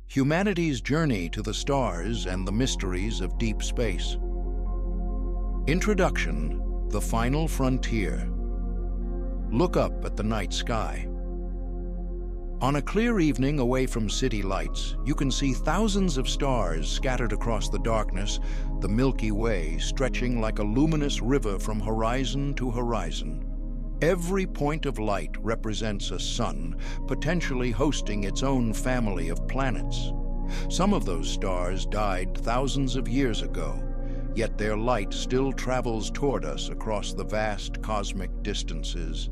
Humanity's journey to the stars and the mysteries of deep space. Introduction: The Final Frontier. Look up at the night sky. On a clear evening away from city lights, you can see thousands of stars scattered across the darkness, the Milky Way stretching like a luminous river from horizon to horizon. Every point of light represents a sun, potentially hosting its own family of planets. Some of those stars died thousands of years ago, yet their light still travels toward us across the vast cosmic distances.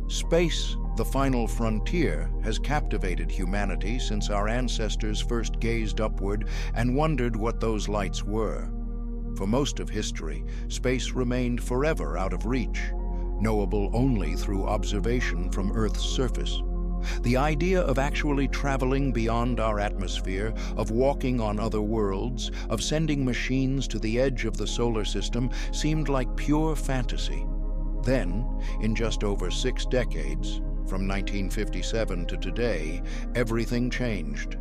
Space, the final frontier, has captivated humanity since our ancestors first gazed upward and wondered what those lights were. For most of history, space remained forever out of reach, knowable only through observation from Earth's surface. The idea of actually traveling beyond our atmosphere, of walking on other worlds, of sending machines to the edge of the solar system seemed like pure fantasy. Then, in just over 6 decades, from 1957 to today, everything changed.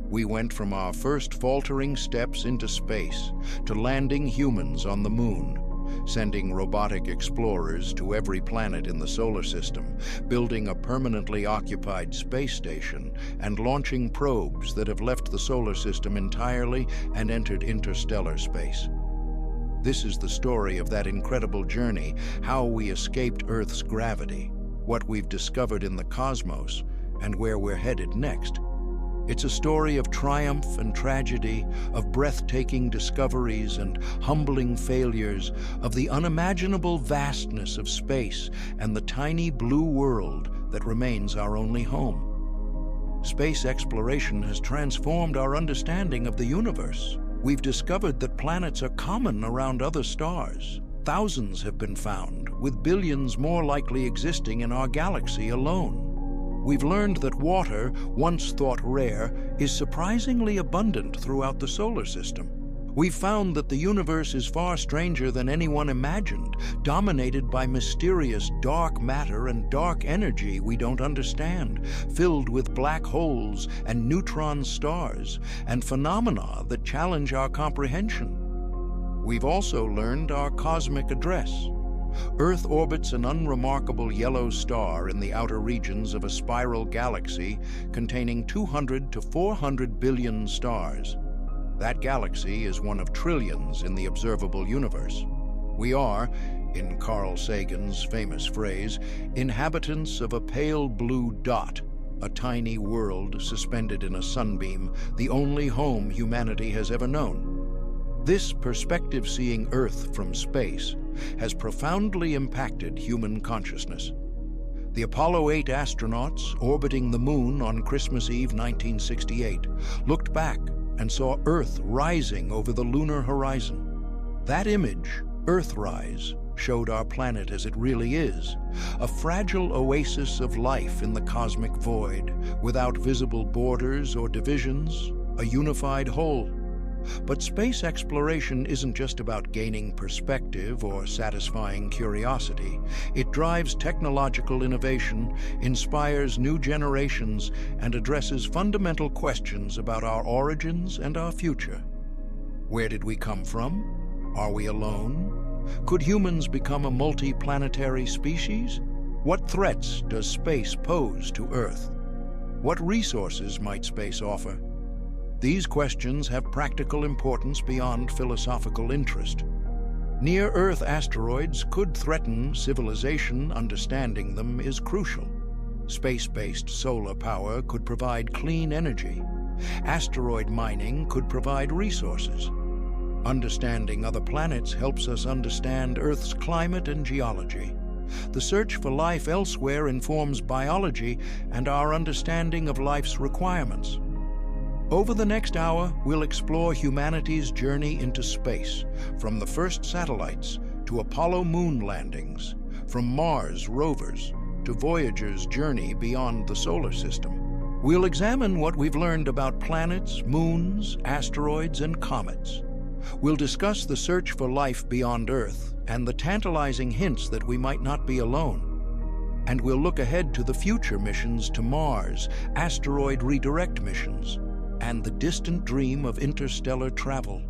We went from our first faltering steps into space to landing humans on the moon, sending robotic explorers to every planet in the solar system, building a permanently occupied space station, and launching probes that have left the solar system entirely and entered interstellar space. This is the story of that incredible journey, how we escaped Earth's gravity, what we've discovered in the cosmos, and where we're headed next. It's a story of triumph and tragedy, of breathtaking discoveries and humbling failures, of the unimaginable vastness of space and the tiny blue world that remains our only home. Space exploration has transformed our understanding of the universe. We've discovered that planets are common around other stars. Thousands have been found, with billions more likely existing in our galaxy alone. We've learned that water, once thought rare, is surprisingly abundant throughout the solar system. We've found that the universe is far stranger than anyone imagined, dominated by mysterious dark matter and dark energy we don't understand, filled with black holes and neutron stars, and phenomena that challenge our comprehension. We've also learned our cosmic address. Earth orbits an unremarkable yellow star in the outer regions of a spiral galaxy containing 200 to 400 billion stars. That galaxy is one of trillions in the observable universe. We are, in Carl Sagan's famous phrase, inhabitants of a pale blue dot, a tiny world suspended in a sunbeam, the only home humanity has ever known. This perspective, seeing Earth from space, has profoundly impacted human consciousness. The Apollo 8 astronauts, orbiting the moon on Christmas Eve 1968, looked back and saw Earth rising over the lunar horizon. That image, Earthrise, showed our planet as it really is, a fragile oasis of life in the cosmic void, without visible borders or divisions, a unified whole. But space exploration isn't just about gaining perspective or satisfying curiosity. It drives technological innovation, inspires new generations, and addresses fundamental questions about our origins and our future. Where did we come from? Are we alone? Could humans become a multi-planetary species? What threats does space pose to Earth? What resources might space offer? These questions have practical importance beyond philosophical interest. Near-Earth asteroids could threaten civilization. Understanding them is crucial. Space-based solar power could provide clean energy. Asteroid mining could provide resources. Understanding other planets helps us understand Earth's climate and geology. The search for life elsewhere informs biology and our understanding of life's requirements. Over the next hour, we'll explore humanity's journey into space, from the first satellites to Apollo moon landings, from Mars rovers to Voyager's journey beyond the solar system. We'll examine what we've learned about planets, moons, asteroids, and comets. We'll discuss the search for life beyond Earth and the tantalizing hints that we might not be alone. And we'll look ahead to the future missions to Mars, asteroid redirect missions, and the distant dream of interstellar travel.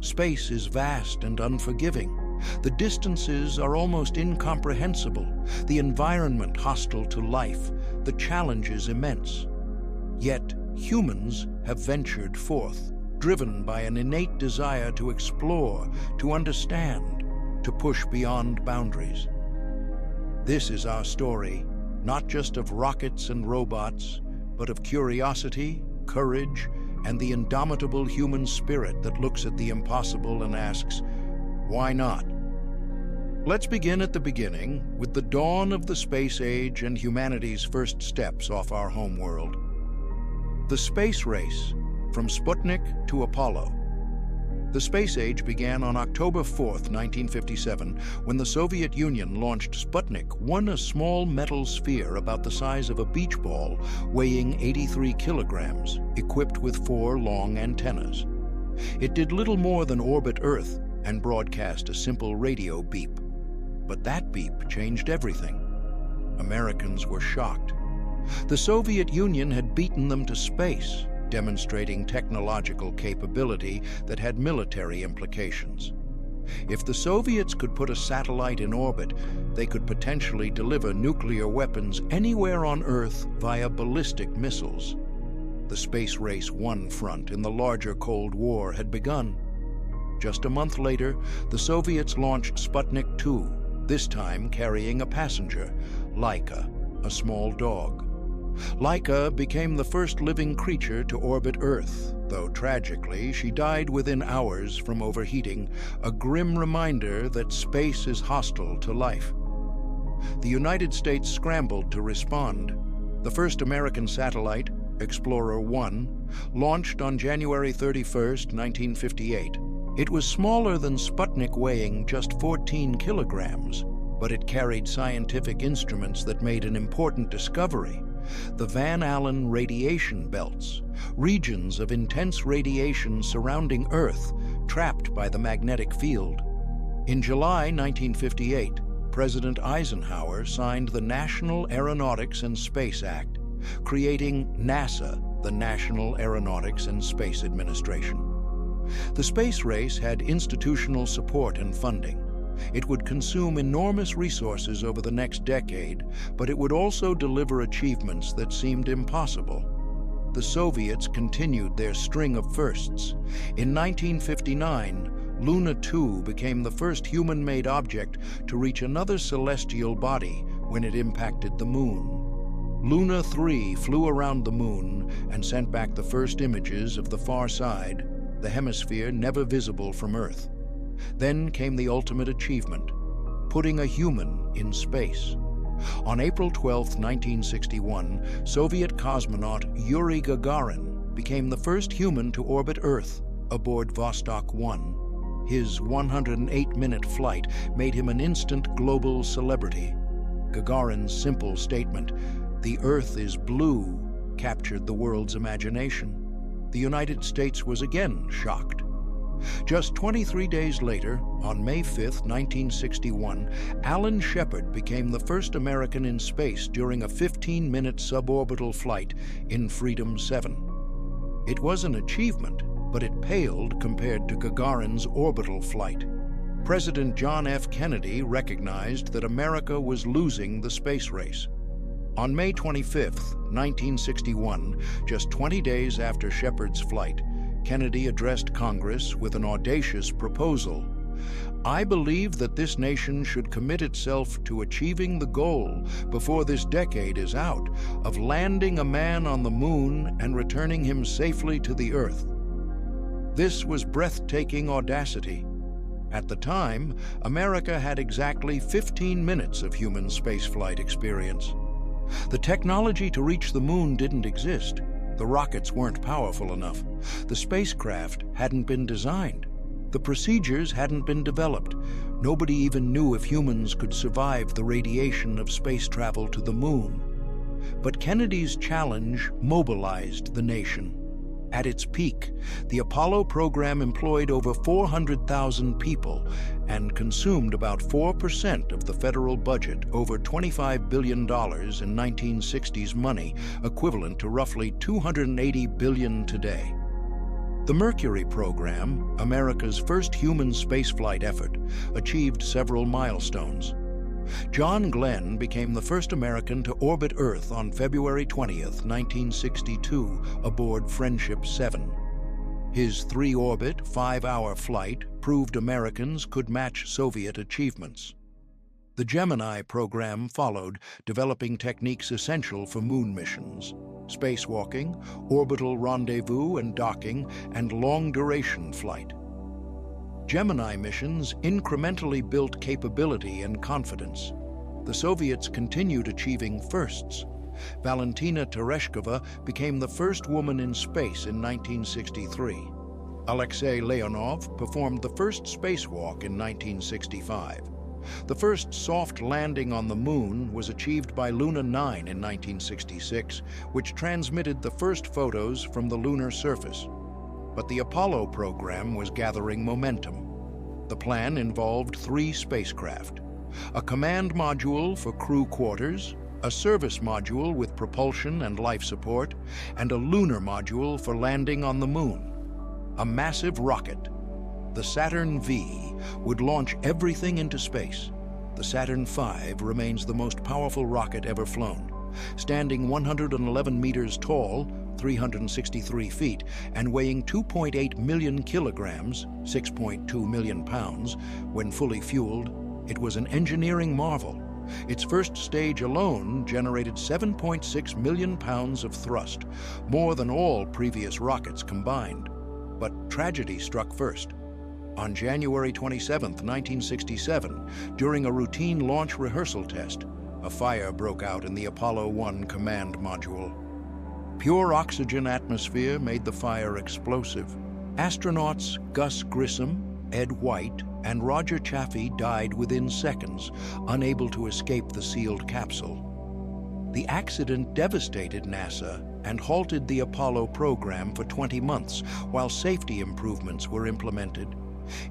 Space is vast and unforgiving. The distances are almost incomprehensible, the environment hostile to life, the challenges immense. Yet humans have ventured forth, driven by an innate desire to explore, to understand, to push beyond boundaries. This is our story, not just of rockets and robots, but of curiosity, courage, and the indomitable human spirit that looks at the impossible and asks, why not? Let's begin at the beginning, with the dawn of the space age and humanity's first steps off our homeworld. The space race, from Sputnik to Apollo. The space age began on October 4th, 1957, when the Soviet Union launched Sputnik 1, a small metal sphere about the size of a beach ball, weighing 83 kilograms, equipped with 4 long antennas. It did little more than orbit Earth and broadcast a simple radio beep. But that beep changed everything. Americans were shocked. The Soviet Union had beaten them to space, demonstrating technological capability that had military implications. If the Soviets could put a satellite in orbit, they could potentially deliver nuclear weapons anywhere on Earth via ballistic missiles. The space race 1 front in the larger Cold War had begun. Just a month later, the Soviets launched Sputnik 2, this time carrying a passenger, Laika, a small dog. Laika became the first living creature to orbit Earth, though tragically she died within hours from overheating, a grim reminder that space is hostile to life. The United States scrambled to respond. The first American satellite, Explorer 1, launched on January 31st, 1958. It was smaller than Sputnik, weighing just 14 kilograms, but it carried scientific instruments that made an important discovery: the Van Allen radiation belts, regions of intense radiation surrounding Earth, trapped by the magnetic field. In July 1958, President Eisenhower signed the National Aeronautics and Space Act, creating NASA, the National Aeronautics and Space Administration. The space race had institutional support and funding. It would consume enormous resources over the next decade, but it would also deliver achievements that seemed impossible. The Soviets continued their string of firsts. In 1959, Luna 2 became the first human-made object to reach another celestial body when it impacted the Moon. Luna 3 flew around the Moon and sent back the first images of the far side, the hemisphere never visible from Earth. Then came the ultimate achievement, putting a human in space. On April 12, 1961, Soviet cosmonaut Yuri Gagarin became the first human to orbit Earth aboard Vostok 1. His 108-minute flight made him an instant global celebrity. Gagarin's simple statement, "The Earth is blue," captured the world's imagination. The United States was again shocked. Just 23 days later, on May 5, 1961, Alan Shepard became the first American in space during a 15-minute suborbital flight in Freedom 7. It was an achievement, but it paled compared to Gagarin's orbital flight. President John F. Kennedy recognized that America was losing the space race. On May 25, 1961, just 20 days after Shepard's flight, Kennedy addressed Congress with an audacious proposal. "I believe that this nation should commit itself to achieving the goal, before this decade is out, of landing a man on the Moon and returning him safely to the Earth." This was breathtaking audacity. At the time, America had exactly 15 minutes of human spaceflight experience. The technology to reach the Moon didn't exist. The rockets weren't powerful enough. The spacecraft hadn't been designed. The procedures hadn't been developed. Nobody even knew if humans could survive the radiation of space travel to the Moon. But Kennedy's challenge mobilized the nation. At its peak, the Apollo program employed over 400,000 people and consumed about 4% of the federal budget, over $25 billion in 1960s money, equivalent to roughly $280 billion today. The Mercury program, America's first human spaceflight effort, achieved several milestones. John Glenn became the first American to orbit Earth on February 20, 1962, aboard Friendship 7. His three-orbit, 5-hour flight proved Americans could match Soviet achievements. The Gemini program followed, developing techniques essential for moon missions: spacewalking, orbital rendezvous and docking, and long-duration flight. Gemini missions incrementally built capability and confidence. The Soviets continued achieving firsts. Valentina Tereshkova became the first woman in space in 1963. Alexei Leonov performed the first spacewalk in 1965. The first soft landing on the Moon was achieved by Luna 9 in 1966, which transmitted the first photos from the lunar surface. But the Apollo program was gathering momentum. The plan involved 3 spacecraft: a command module for crew quarters, a service module with propulsion and life support, and a lunar module for landing on the Moon. A massive rocket, the Saturn V, would launch everything into space. The Saturn V remains the most powerful rocket ever flown. Standing 111 meters tall, 363 feet, and weighing 2.8 million kilograms, 6.2 million pounds, when fully fueled, it was an engineering marvel. Its first stage alone generated 7.6 million pounds of thrust, more than all previous rockets combined. But tragedy struck first. On January 27, 1967, during a routine launch rehearsal test, a fire broke out in the Apollo 1 command module. Pure oxygen atmosphere made the fire explosive. Astronauts Gus Grissom, Ed White, and Roger Chaffee died within seconds, unable to escape the sealed capsule. The accident devastated NASA and halted the Apollo program for 20 months while safety improvements were implemented.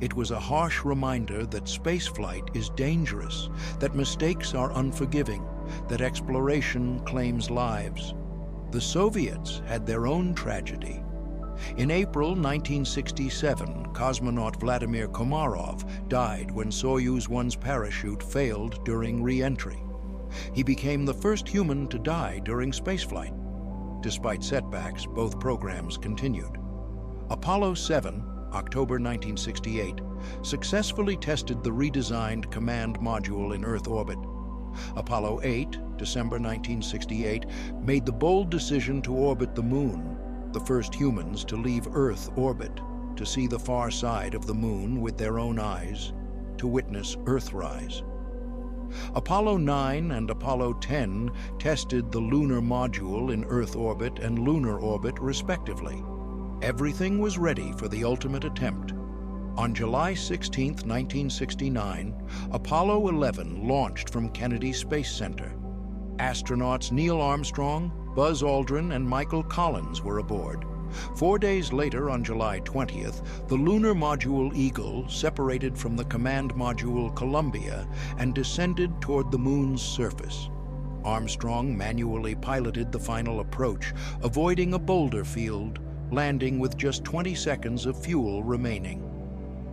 It was a harsh reminder that spaceflight is dangerous, that mistakes are unforgiving, that exploration claims lives. The Soviets had their own tragedy. In April 1967, cosmonaut Vladimir Komarov died when Soyuz 1's parachute failed during re-entry. He became the first human to die during spaceflight. Despite setbacks, both programs continued. Apollo 7, October 1968, successfully tested the redesigned command module in Earth orbit. Apollo 8, December 1968, made the bold decision to orbit the Moon, the first humans to leave Earth orbit, to see the far side of the Moon with their own eyes, to witness Earthrise. Apollo 9 and Apollo 10 tested the lunar module in Earth orbit and lunar orbit, respectively. Everything was ready for the ultimate attempt. On July 16, 1969, Apollo 11 launched from Kennedy Space Center. Astronauts Neil Armstrong, Buzz Aldrin, and Michael Collins were aboard. 4 days later, on July 20th, the lunar module Eagle separated from the command module Columbia and descended toward the Moon's surface. Armstrong manually piloted the final approach, avoiding a boulder field, landing with just 20 seconds of fuel remaining.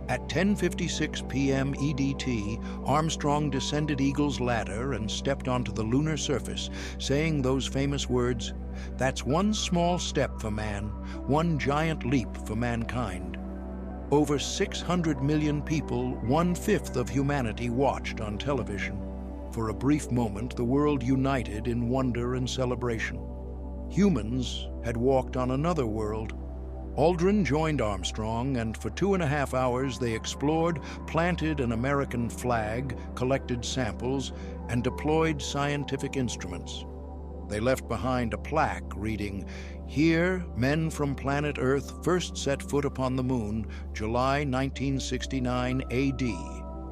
At 10:56 p.m. EDT, Armstrong descended Eagle's ladder and stepped onto the lunar surface, saying those famous words, "That's one small step for man, one giant leap for mankind." Over 600 million people, 1/5 of humanity, watched on television. For a brief moment, the world united in wonder and celebration. Humans had walked on another world. Aldrin joined Armstrong, and for 2.5 hours they explored, planted an American flag, collected samples, and deployed scientific instruments. They left behind a plaque reading, "Here, men from planet Earth first set foot upon the Moon, July 1969 AD.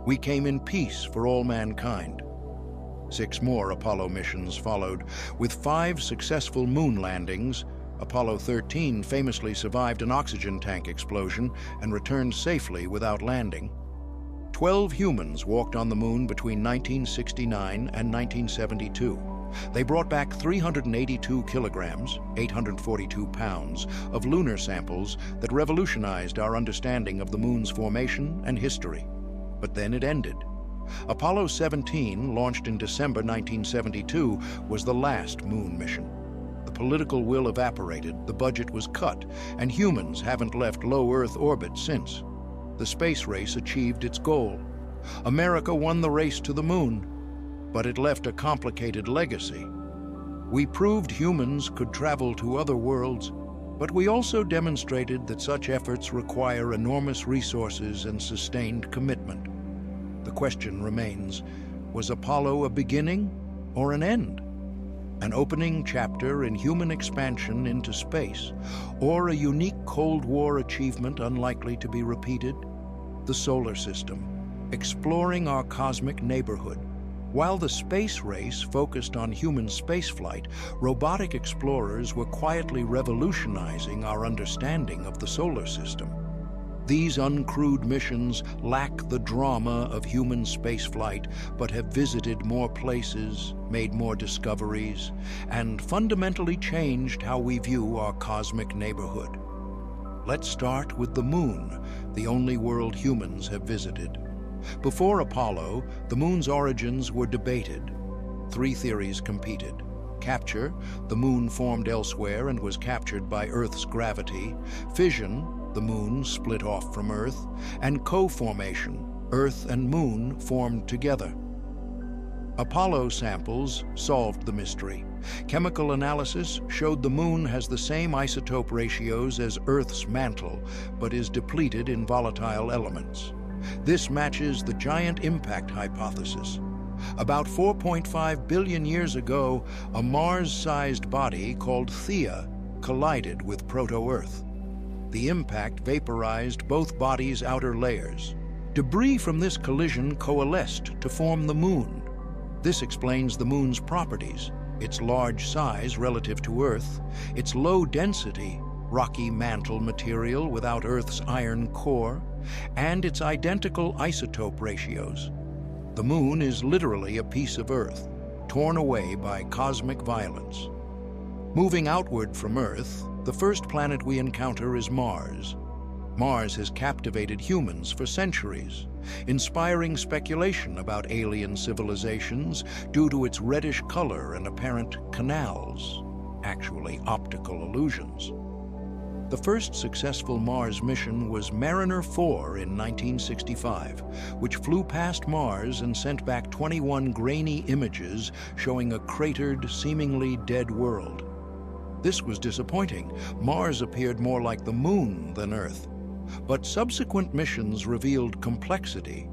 We came in peace for all mankind." 6 more Apollo missions followed, with 5 successful moon landings, Apollo 13 famously survived an oxygen tank explosion and returned safely without landing. 12 humans walked on the moon between 1969 and 1972. They brought back 382 kilograms, 842 pounds, of lunar samples that revolutionized our understanding of the moon's formation and history. But then it ended. Apollo 17, launched in December 1972, was the last moon mission. The political will evaporated, the budget was cut, and humans haven't left low Earth orbit since. The space race achieved its goal. America won the race to the moon, but it left a complicated legacy. We proved humans could travel to other worlds, but we also demonstrated that such efforts require enormous resources and sustained commitment. The question remains, was Apollo a beginning or an end? An opening chapter in human expansion into space, or a unique Cold War achievement unlikely to be repeated? The solar system, exploring our cosmic neighborhood. While the space race focused on human spaceflight, robotic explorers were quietly revolutionizing our understanding of the solar system. These uncrewed missions lack the drama of human spaceflight, but have visited more places, made more discoveries, and fundamentally changed how we view our cosmic neighborhood. Let's start with the moon, the only world humans have visited. Before Apollo, the moon's origins were debated. 3 theories competed. Capture, the moon formed elsewhere and was captured by Earth's gravity. Fission, the moon split off from Earth. And co-formation, Earth and moon formed together. Apollo samples solved the mystery. Chemical analysis showed the moon has the same isotope ratios as Earth's mantle, but is depleted in volatile elements. This matches the giant impact hypothesis. About 4.5 billion years ago, a Mars-sized body called Theia collided with proto-Earth. The impact vaporized both bodies' outer layers. Debris from this collision coalesced to form the moon. This explains the moon's properties: its large size relative to Earth, its low density, rocky mantle material without Earth's iron core, and its identical isotope ratios. The moon is literally a piece of Earth, torn away by cosmic violence. Moving outward from Earth, the first planet we encounter is Mars. Mars has captivated humans for centuries, inspiring speculation about alien civilizations due to its reddish color and apparent canals, actually optical illusions. The first successful Mars mission was Mariner 4 in 1965, which flew past Mars and sent back 21 grainy images showing a cratered, seemingly dead world. This was disappointing. Mars appeared more like the moon than Earth. But subsequent missions revealed complexity.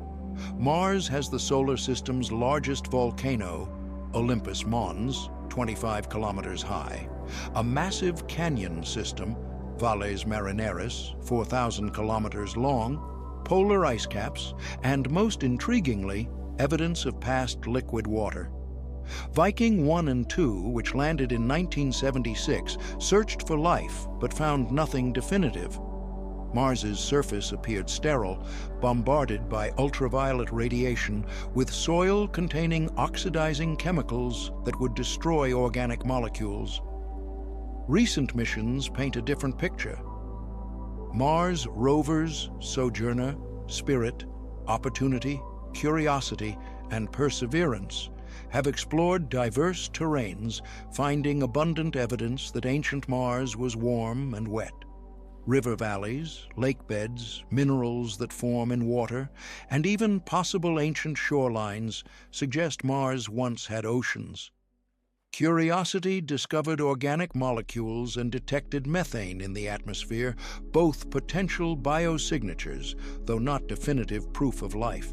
Mars has the solar system's largest volcano, Olympus Mons, 25 kilometers high, a massive canyon system, Valles Marineris, 4,000 kilometers long, polar ice caps, and most intriguingly, evidence of past liquid water. Viking 1 and 2, which landed in 1976, searched for life but found nothing definitive. Mars's surface appeared sterile, bombarded by ultraviolet radiation with soil containing oxidizing chemicals that would destroy organic molecules. Recent missions paint a different picture. Mars rovers Sojourner, Spirit, Opportunity, Curiosity, and Perseverance have explored diverse terrains, finding abundant evidence that ancient Mars was warm and wet. River valleys, lake beds, minerals that form in water, and even possible ancient shorelines suggest Mars once had oceans. Curiosity discovered organic molecules and detected methane in the atmosphere, both potential biosignatures, though not definitive proof of life.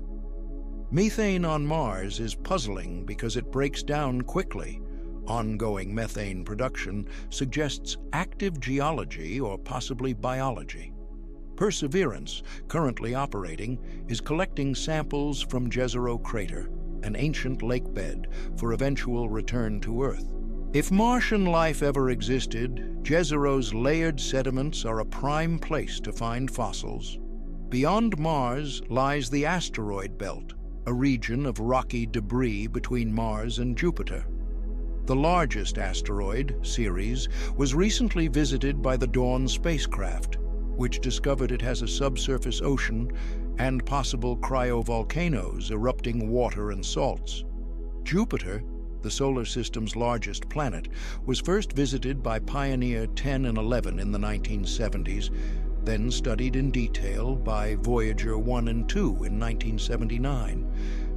Methane on Mars is puzzling because it breaks down quickly. Ongoing methane production suggests active geology or possibly biology. Perseverance, currently operating, is collecting samples from Jezero Crater, an ancient lake bed, for eventual return to Earth. If Martian life ever existed, Jezero's layered sediments are a prime place to find fossils. Beyond Mars lies the asteroid belt, a region of rocky debris between Mars and Jupiter. The largest asteroid, Ceres, was recently visited by the Dawn spacecraft, which discovered it has a subsurface ocean and possible cryovolcanoes erupting water and salts. Jupiter, the solar system's largest planet, was first visited by Pioneer 10 and 11 in the 1970s, then studied in detail by Voyager 1 and 2 in 1979.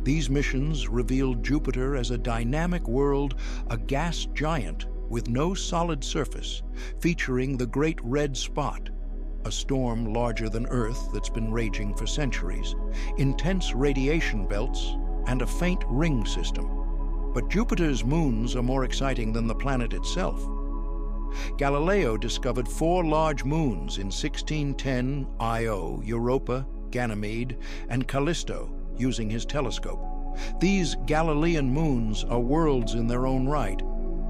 These missions revealed Jupiter as a dynamic world, a gas giant with no solid surface, featuring the Great Red Spot, a storm larger than Earth that's been raging for centuries, intense radiation belts, and a faint ring system. But Jupiter's moons are more exciting than the planet itself. Galileo discovered 4 large moons in 1610, Io, Europa, Ganymede, and Callisto, using his telescope. These Galilean moons are worlds in their own right.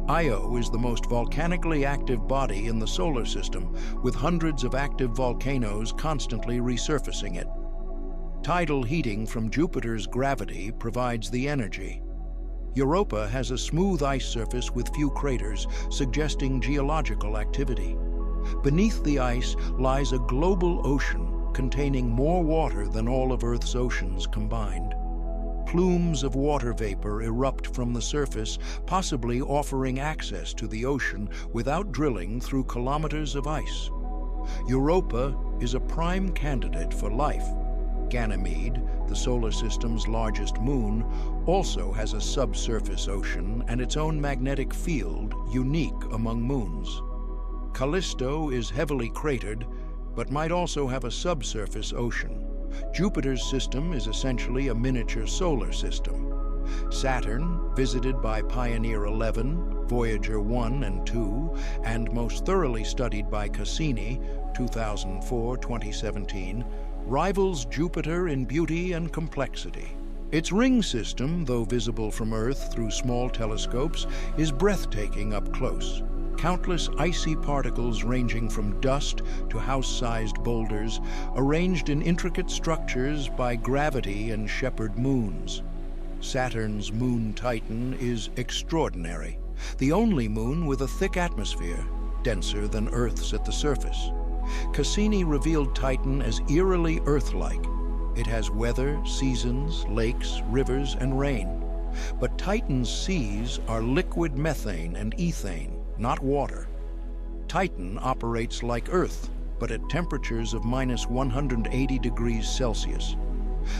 Io is the most volcanically active body in the solar system, with hundreds of active volcanoes constantly resurfacing it. Tidal heating from Jupiter's gravity provides the energy. Europa has a smooth ice surface with few craters, suggesting geological activity. Beneath the ice lies a global ocean containing more water than all of Earth's oceans combined. Plumes of water vapor erupt from the surface, possibly offering access to the ocean without drilling through kilometers of ice. Europa is a prime candidate for life. Ganymede, the solar system's largest moon, also has a subsurface ocean and its own magnetic field, unique among moons. Callisto is heavily cratered, but might also have a subsurface ocean. Jupiter's system is essentially a miniature solar system. Saturn, visited by Pioneer 11, Voyager 1 and 2, and most thoroughly studied by Cassini, 2004-2017, rivals Jupiter in beauty and complexity. Its ring system, though visible from Earth through small telescopes, is breathtaking up close. Countless icy particles ranging from dust to house-sized boulders, arranged in intricate structures by gravity and shepherd moons. Saturn's moon Titan is extraordinary, the only moon with a thick atmosphere, denser than Earth's at the surface. Cassini revealed Titan as eerily Earth-like. It has weather, seasons, lakes, rivers, and rain. But Titan's seas are liquid methane and ethane, not water. Titan operates like Earth, but at temperatures of -180 degrees Celsius.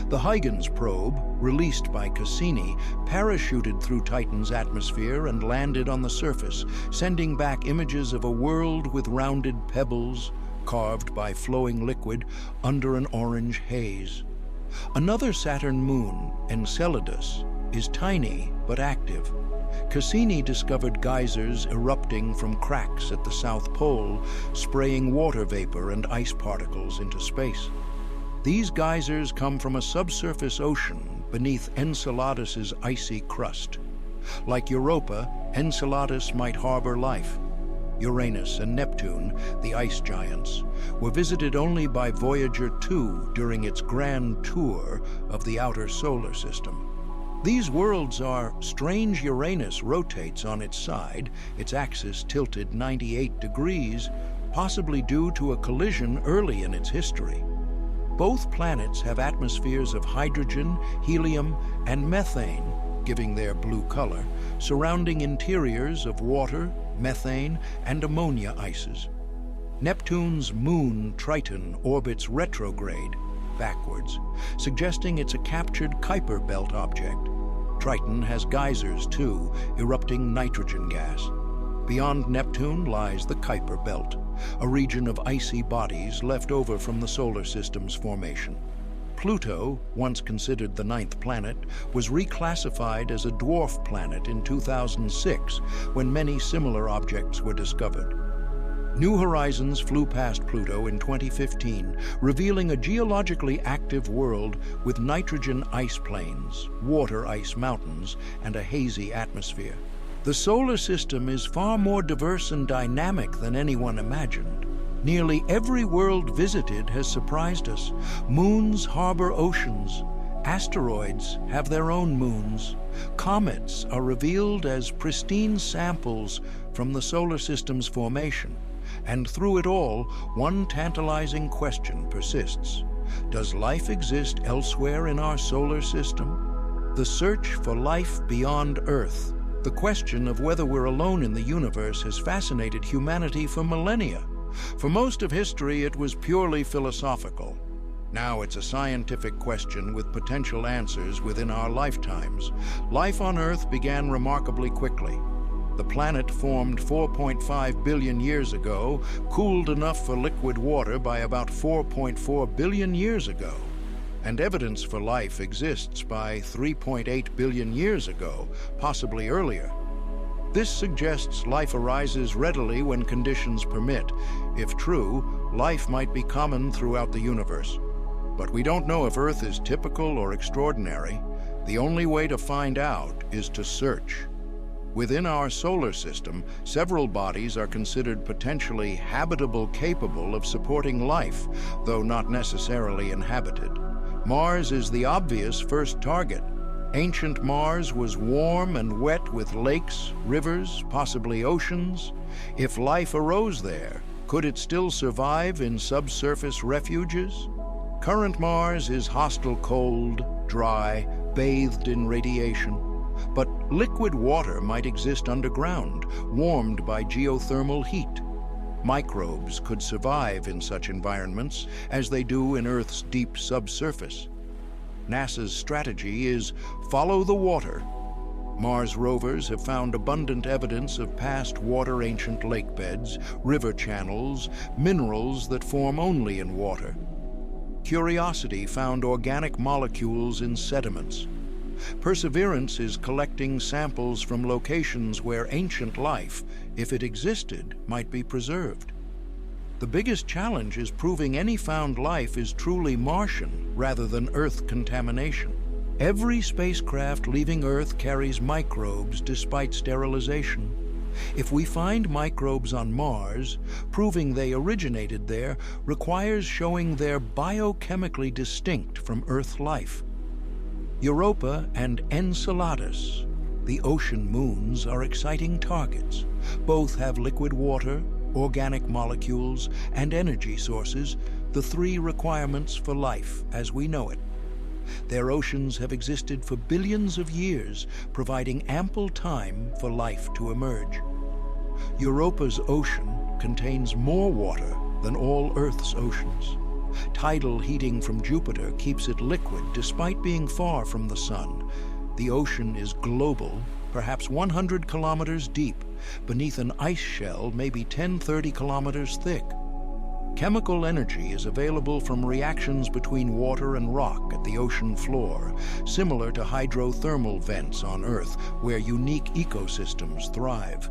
The Huygens probe, released by Cassini, parachuted through Titan's atmosphere and landed on the surface, sending back images of a world with rounded pebbles, carved by flowing liquid under an orange haze. Another Saturn moon, Enceladus, is tiny but active. Cassini discovered geysers erupting from cracks at the South Pole, spraying water vapor and ice particles into space. These geysers come from a subsurface ocean beneath Enceladus's icy crust. Like Europa, Enceladus might harbor life. Uranus and Neptune, the ice giants, were visited only by Voyager 2 during its grand tour of the outer solar system. These worlds are strange. Uranus rotates on its side, its axis tilted 98 degrees, possibly due to a collision early in its history. Both planets have atmospheres of hydrogen, helium, and methane, giving their blue color, surrounding interiors of water, methane, and ammonia ices. Neptune's moon Triton orbits retrograde, backwards, suggesting it's a captured Kuiper Belt object. Triton has geysers too, erupting nitrogen gas. Beyond Neptune lies the Kuiper Belt, a region of icy bodies left over from the solar system's formation. Pluto, once considered the 9th planet, was reclassified as a dwarf planet in 2006 when many similar objects were discovered. New Horizons flew past Pluto in 2015, revealing a geologically active world with nitrogen ice plains, water ice mountains, and a hazy atmosphere. The solar system is far more diverse and dynamic than anyone imagined. Nearly every world visited has surprised us. Moons harbor oceans. Asteroids have their own moons. Comets are revealed as pristine samples from the solar system's formation. And through it all, one tantalizing question persists. Does life exist elsewhere in our solar system? The search for life beyond Earth. The question of whether we're alone in the universe has fascinated humanity for millennia. For most of history, it was purely philosophical. Now it's a scientific question with potential answers within our lifetimes. Life on Earth began remarkably quickly. The planet formed 4.5 billion years ago, cooled enough for liquid water by about 4.4 billion years ago. And evidence for life exists by 3.8 billion years ago, possibly earlier. This suggests life arises readily when conditions permit. If true, life might be common throughout the universe. But we don't know if Earth is typical or extraordinary. The only way to find out is to search. Within our solar system, several bodies are considered potentially habitable, capable of supporting life, though not necessarily inhabited. Mars is the obvious first target. Ancient Mars was warm and wet with lakes, rivers, possibly oceans. If life arose there, could it still survive in subsurface refuges? Current Mars is hostile, cold, dry, bathed in radiation. But liquid water might exist underground, warmed by geothermal heat. Microbes could survive in such environments, as they do in Earth's deep subsurface. NASA's strategy is follow the water. Mars rovers have found abundant evidence of past water-ancient lake beds, river channels, minerals that form only in water. Curiosity found organic molecules in sediments. Perseverance is collecting samples from locations where ancient life, if it existed, might be preserved. The biggest challenge is proving any found life is truly Martian rather than Earth contamination. Every spacecraft leaving Earth carries microbes despite sterilization. If we find microbes on Mars, proving they originated there requires showing they're biochemically distinct from Earth life. Europa and Enceladus, the ocean moons, are exciting targets. Both have liquid water, organic molecules, and energy sources, the three requirements for life as we know it. Their oceans have existed for billions of years, providing ample time for life to emerge. Europa's ocean contains more water than all Earth's oceans. Tidal heating from Jupiter keeps it liquid despite being far from the sun. The ocean is global, perhaps 100 kilometers deep, beneath an ice shell maybe 10-30 kilometers thick. Chemical energy is available from reactions between water and rock at the ocean floor, similar to hydrothermal vents on Earth, where unique ecosystems thrive.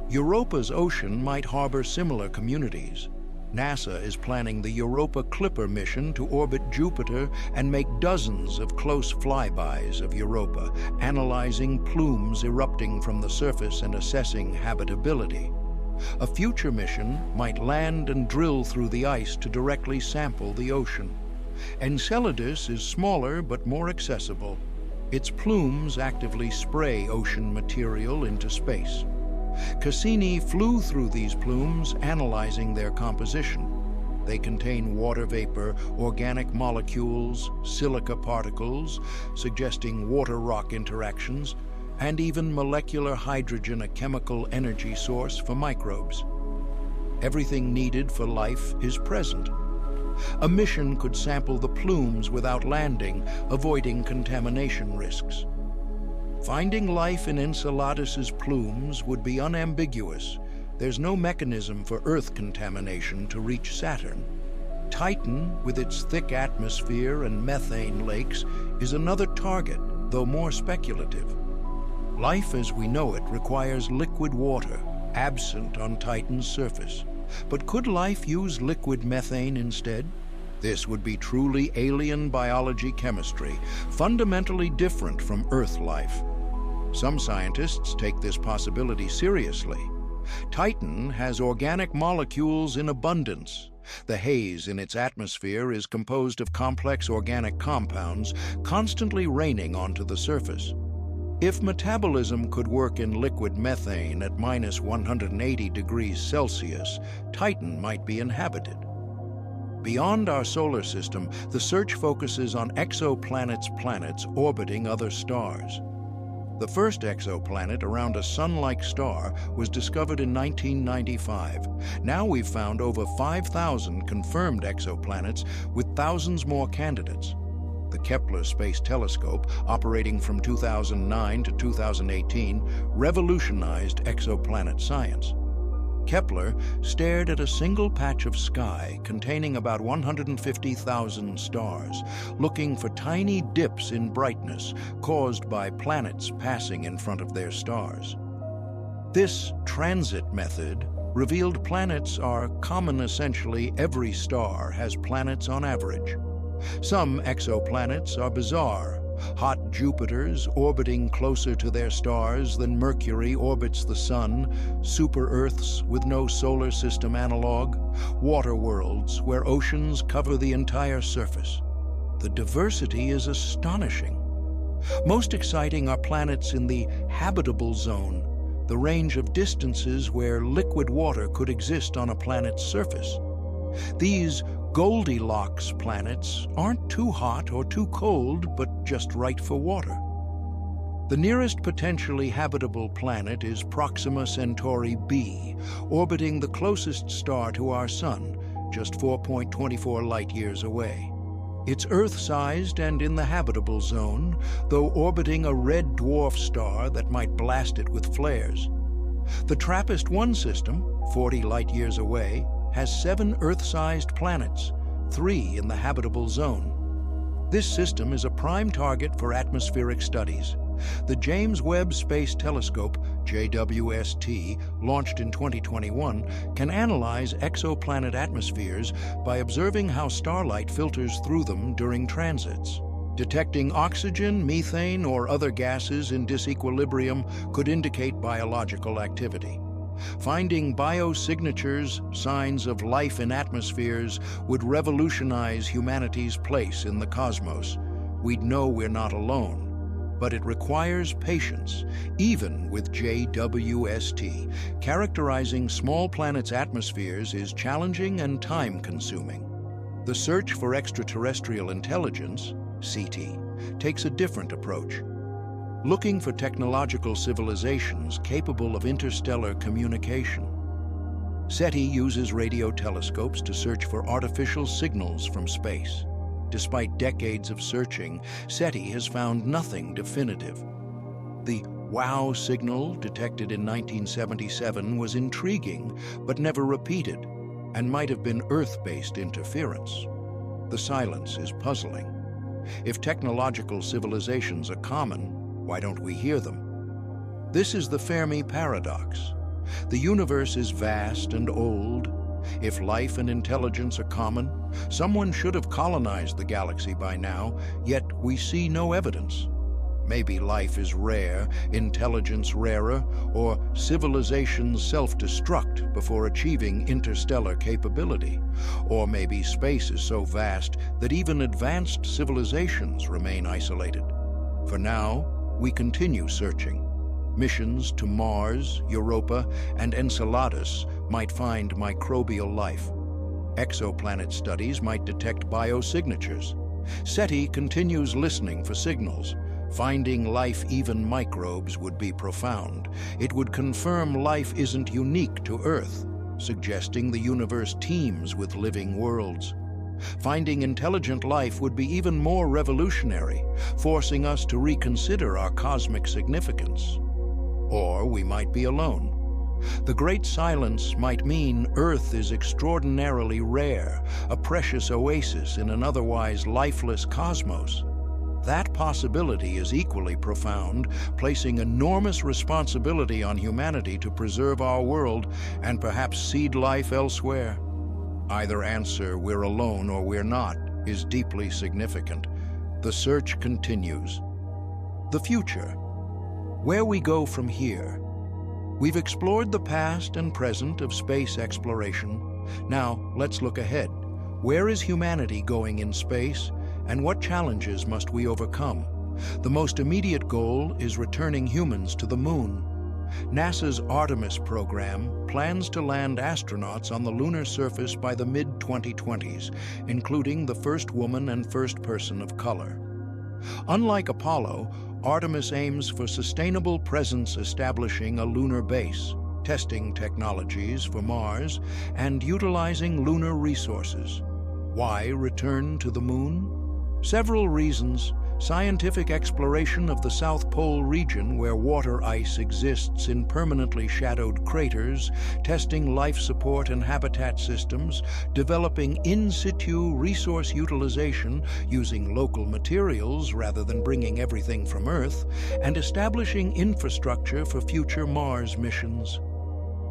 Europa's ocean might harbor similar communities. NASA is planning the Europa Clipper mission to orbit Jupiter and make dozens of close flybys of Europa, analyzing plumes erupting from the surface and assessing habitability. A future mission might land and drill through the ice to directly sample the ocean. Enceladus is smaller but more accessible. Its plumes actively spray ocean material into space. Cassini flew through these plumes, analyzing their composition. They contain water vapor, organic molecules, silica particles, suggesting water-rock interactions, and even molecular hydrogen, a chemical energy source for microbes. Everything needed for life is present. A mission could sample the plumes without landing, avoiding contamination risks. Finding life in Enceladus's plumes would be unambiguous. There's no mechanism for Earth contamination to reach Saturn. Titan, with its thick atmosphere and methane lakes, is another target, though more speculative. Life as we know it requires liquid water, absent on Titan's surface. But could life use liquid methane instead? This would be truly alien biology chemistry, fundamentally different from Earth life. Some scientists take this possibility seriously. Titan has organic molecules in abundance. The haze in its atmosphere is composed of complex organic compounds constantly raining onto the surface. If metabolism could work in liquid methane at minus 180 degrees Celsius, Titan might be inhabited. Beyond our solar system, the search focuses on planets orbiting other stars. The first exoplanet around a sun-like star was discovered in 1995. Now we've found over 5,000 confirmed exoplanets with thousands more candidates. The Kepler Space Telescope, operating from 2009 to 2018, revolutionized exoplanet science. Kepler stared at a single patch of sky containing about 150,000 stars, looking for tiny dips in brightness caused by planets passing in front of their stars. This transit method revealed planets are common. Essentially, every star has planets on average. Some exoplanets are bizarre. Hot Jupiters orbiting closer to their stars than Mercury orbits the Sun, super-Earths with no solar system analog, water worlds where oceans cover the entire surface. The diversity is astonishing. Most exciting are planets in the habitable zone, the range of distances where liquid water could exist on a planet's surface. These Goldilocks planets aren't too hot or too cold, but just right for water. The nearest potentially habitable planet is Proxima Centauri b, orbiting the closest star to our Sun, just 4.24 light-years away. It's Earth-sized and in the habitable zone, though orbiting a red dwarf star that might blast it with flares. The TRAPPIST-1 system, 40 light-years away, has 7 Earth-sized planets, 3 in the habitable zone. This system is a prime target for atmospheric studies. The James Webb Space Telescope, JWST, launched in 2021, can analyze exoplanet atmospheres by observing how starlight filters through them during transits. Detecting oxygen, methane, or other gases in disequilibrium could indicate biological activity. Finding biosignatures, signs of life in atmospheres, would revolutionize humanity's place in the cosmos. We'd know we're not alone. But it requires patience, even with JWST. Characterizing small planets' atmospheres is challenging and time-consuming. The search for extraterrestrial intelligence, SETI, takes a different approach. Looking for technological civilizations capable of interstellar communication. SETI uses radio telescopes to search for artificial signals from space. Despite decades of searching, SETI has found nothing definitive. The WOW signal, detected in 1977, was intriguing but never repeated, and might have been Earth-based interference. The silence is puzzling. If technological civilizations are common, why don't we hear them? This is the Fermi Paradox. The universe is vast and old. If life and intelligence are common, someone should have colonized the galaxy by now, yet we see no evidence. Maybe life is rare, intelligence rarer, or civilizations self-destruct before achieving interstellar capability. Or maybe space is so vast that even advanced civilizations remain isolated. For now, we continue searching. Missions to Mars, Europa, and Enceladus might find microbial life. Exoplanet studies might detect biosignatures. SETI continues listening for signals. Finding life, even microbes, would be profound. It would confirm life isn't unique to Earth, suggesting the universe teems with living worlds. Finding intelligent life would be even more revolutionary, forcing us to reconsider our cosmic significance. Or we might be alone. The Great Silence might mean Earth is extraordinarily rare, a precious oasis in an otherwise lifeless cosmos. That possibility is equally profound, placing enormous responsibility on humanity to preserve our world and perhaps seed life elsewhere. Either answer, we're alone or we're not, is deeply significant. The search continues. The future. Where we go from here. We've explored the past and present of space exploration. Now, let's look ahead. Where is humanity going in space, and what challenges must we overcome? The most immediate goal is returning humans to the moon. NASA's Artemis program plans to land astronauts on the lunar surface by the mid-2020s, including the first woman and first person of color. Unlike Apollo, Artemis aims for sustainable presence, establishing a lunar base, testing technologies for Mars, and utilizing lunar resources. Why return to the moon? Several reasons. Scientific exploration of the South Pole region, where water ice exists in permanently shadowed craters, testing life support and habitat systems, developing in situ resource utilization using local materials rather than bringing everything from Earth, and establishing infrastructure for future Mars missions.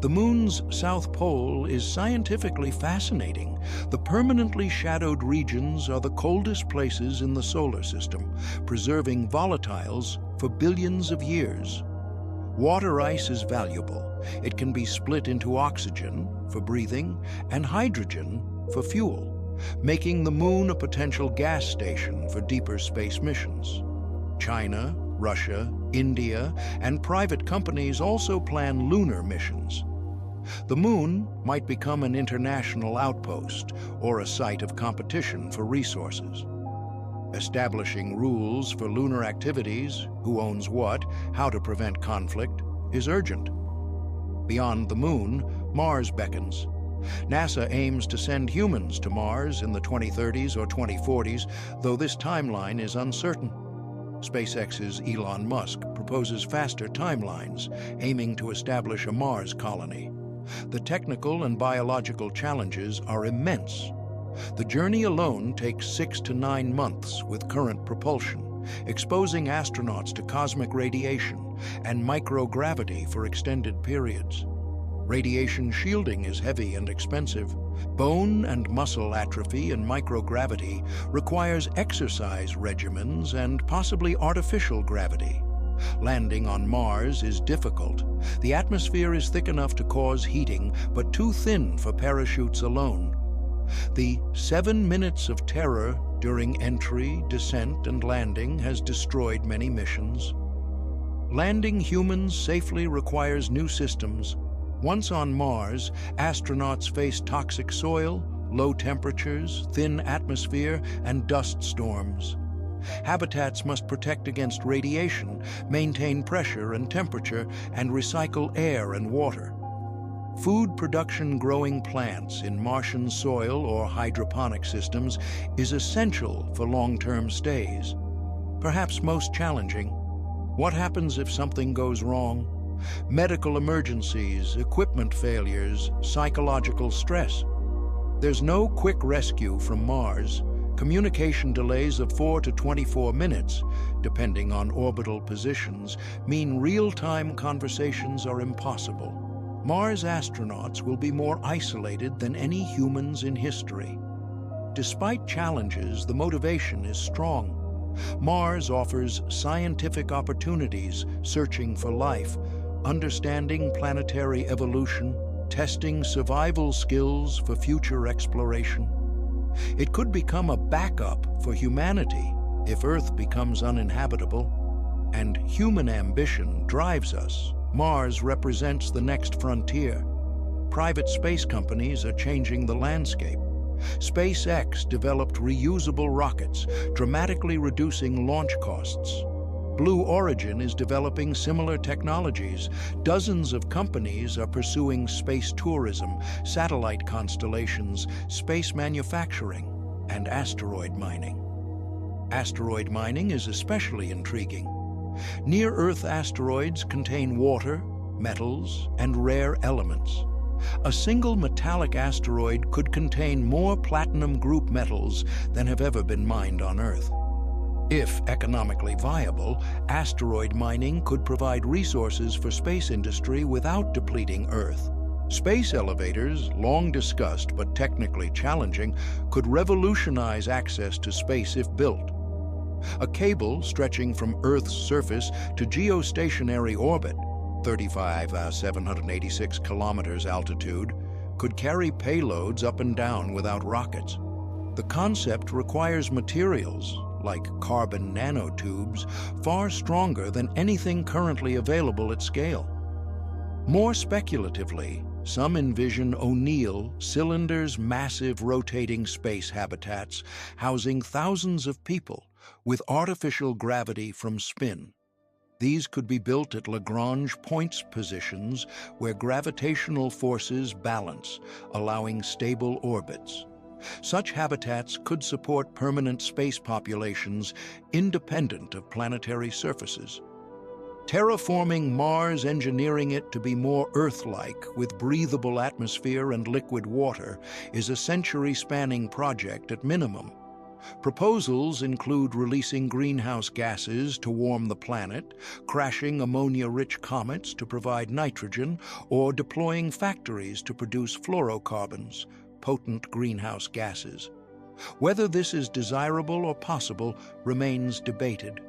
The Moon's South Pole is scientifically fascinating. The permanently shadowed regions are the coldest places in the solar system, preserving volatiles for billions of years. Water ice is valuable. It can be split into oxygen for breathing and hydrogen for fuel, making the Moon a potential gas station for deeper space missions. China, Russia, India, and private companies also plan lunar missions. The Moon might become an international outpost or a site of competition for resources. Establishing rules for lunar activities, who owns what, how to prevent conflict, is urgent. Beyond the Moon, Mars beckons. NASA aims to send humans to Mars in the 2030s or 2040s, though this timeline is uncertain. SpaceX's Elon Musk proposes faster timelines, aiming to establish a Mars colony. The technical and biological challenges are immense. The journey alone takes 6 to 9 months with current propulsion, exposing astronauts to cosmic radiation and microgravity for extended periods. Radiation shielding is heavy and expensive. Bone and muscle atrophy in microgravity requires exercise regimens and possibly artificial gravity. Landing on Mars is difficult. The atmosphere is thick enough to cause heating, but too thin for parachutes alone. The 7 minutes of terror during entry, descent, and landing has destroyed many missions. Landing humans safely requires new systems. Once on Mars, astronauts face toxic soil, low temperatures, thin atmosphere, and dust storms. Habitats must protect against radiation, maintain pressure and temperature, and recycle air and water. Food production growing plants in Martian soil or hydroponic systems is essential for long-term stays. Perhaps most challenging, what happens if something goes wrong? Medical emergencies, equipment failures, psychological stress. There's no quick rescue from Mars. Communication delays of 4 to 24 minutes, depending on orbital positions, mean real-time conversations are impossible. Mars astronauts will be more isolated than any humans in history. Despite challenges, the motivation is strong. Mars offers scientific opportunities, searching for life, understanding planetary evolution, testing survival skills for future exploration. It could become a backup for humanity if Earth becomes uninhabitable. And human ambition drives us. Mars represents the next frontier. Private space companies are changing the landscape. SpaceX developed reusable rockets, dramatically reducing launch costs. Blue Origin is developing similar technologies. Dozens of companies are pursuing space tourism, satellite constellations, space manufacturing, and asteroid mining. Asteroid mining is especially intriguing. Near-Earth asteroids contain water, metals, and rare elements. A single metallic asteroid could contain more platinum group metals than have ever been mined on Earth. If economically viable, asteroid mining could provide resources for space industry without depleting Earth. Space elevators, long discussed but technically challenging, could revolutionize access to space if built. A cable stretching from Earth's surface to geostationary orbit, 786 kilometers altitude, could carry payloads up and down without rockets. The concept requires materials, like carbon nanotubes, far stronger than anything currently available at scale. More speculatively, some envision O'Neill cylinders, massive rotating space habitats housing thousands of people with artificial gravity from spin. These could be built at Lagrange points positions where gravitational forces balance, allowing stable orbits. Such habitats could support permanent space populations independent of planetary surfaces. Terraforming Mars, engineering it to be more Earth-like with breathable atmosphere and liquid water, is a century-spanning project at minimum. Proposals include releasing greenhouse gases to warm the planet, crashing ammonia-rich comets to provide nitrogen, or deploying factories to produce fluorocarbons, potent greenhouse gases. Whether this is desirable or possible remains debated.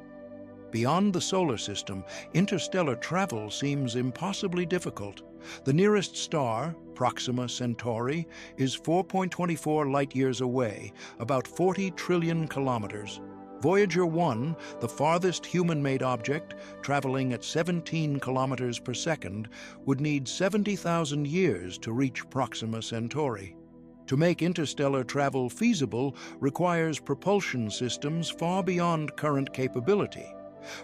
Beyond the solar system, interstellar travel seems impossibly difficult. The nearest star, Proxima Centauri, is 4.24 light-years away, about 40 trillion kilometers. Voyager 1, the farthest human-made object, traveling at 17 kilometers per second, would need 70,000 years to reach Proxima Centauri. To make interstellar travel feasible requires propulsion systems far beyond current capability.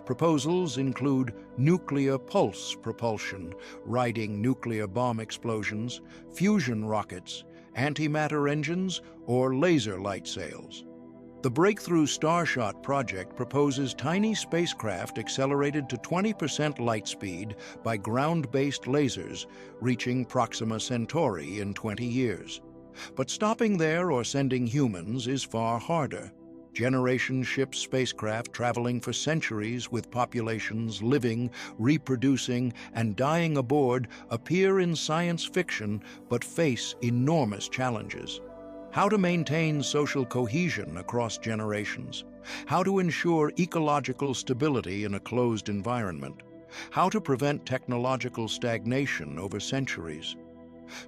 Proposals include nuclear pulse propulsion, riding nuclear bomb explosions, fusion rockets, antimatter engines, or laser light sails. The Breakthrough Starshot project proposes tiny spacecraft accelerated to 20% light speed by ground-based lasers, reaching Proxima Centauri in 20 years. But stopping there or sending humans is far harder. Generation ship spacecraft traveling for centuries with populations living, reproducing, and dying aboard appear in science fiction but face enormous challenges. How to maintain social cohesion across generations. How to ensure ecological stability in a closed environment. How to prevent technological stagnation over centuries.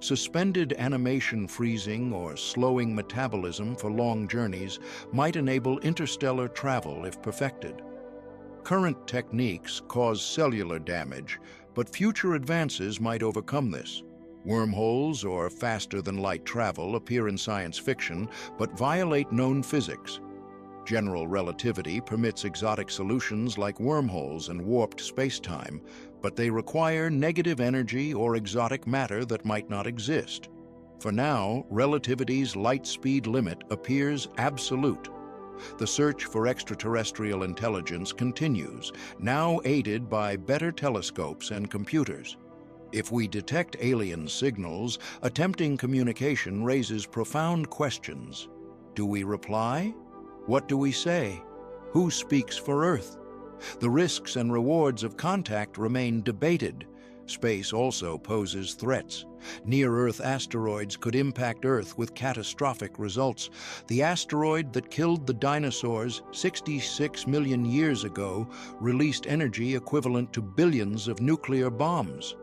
Suspended animation freezing or slowing metabolism for long journeys might enable interstellar travel if perfected. Current techniques cause cellular damage, but future advances might overcome this. Wormholes or faster-than-light travel appear in science fiction, but violate known physics. General relativity permits exotic solutions like wormholes and warped space-time, but they require negative energy or exotic matter that might not exist. For now, relativity's light speed limit appears absolute. The search for extraterrestrial intelligence continues, now aided by better telescopes and computers. If we detect alien signals, attempting communication raises profound questions. Do we reply? What do we say? Who speaks for Earth? The risks and rewards of contact remain debated. Space also poses threats. Near-Earth asteroids could impact Earth with catastrophic results. The asteroid that killed the dinosaurs 66 million years ago released energy equivalent to billions of nuclear bombs.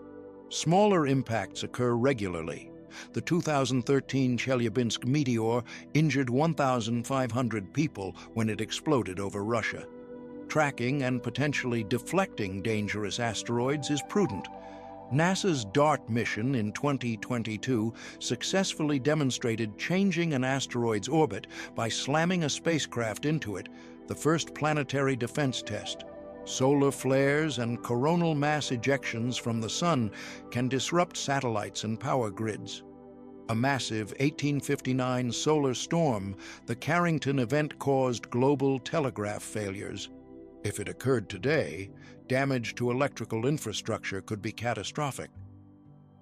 Smaller impacts occur regularly. The 2013 Chelyabinsk meteor injured 1,500 people when it exploded over Russia. Tracking and potentially deflecting dangerous asteroids is prudent. NASA's DART mission in 2022 successfully demonstrated changing an asteroid's orbit by slamming a spacecraft into it, the first planetary defense test. Solar flares and coronal mass ejections from the Sun can disrupt satellites and power grids. A massive 1859 solar storm, the Carrington event, caused global telegraph failures. If it occurred today, damage to electrical infrastructure could be catastrophic.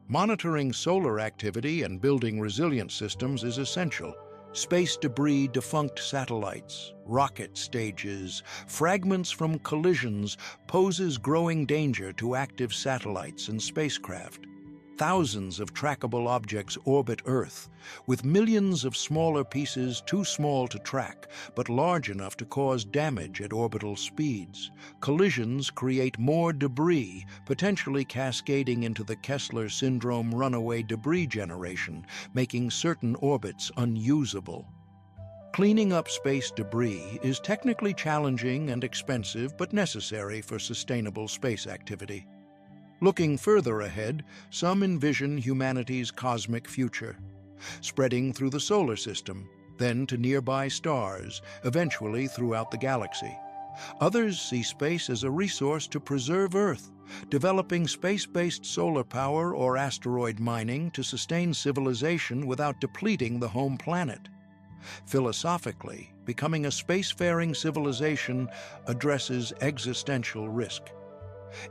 Monitoring solar activity and building resilient systems is essential. Space debris, defunct satellites, rocket stages, fragments from collisions poses growing danger to active satellites and spacecraft. thousands of trackable objects orbit Earth, with millions of smaller pieces too small to track, but large enough to cause damage at orbital speeds. Collisions create more debris, potentially cascading into the Kessler syndrome runaway debris generation, making certain orbits unusable. Cleaning up space debris is technically challenging and expensive, but necessary for sustainable space activity. Looking further ahead, some envision humanity's cosmic future, spreading through the solar system, then to nearby stars, eventually throughout the galaxy. Others see space as a resource to preserve Earth, developing space-based solar power or asteroid mining to sustain civilization without depleting the home planet. Philosophically, becoming a spacefaring civilization addresses existential risk.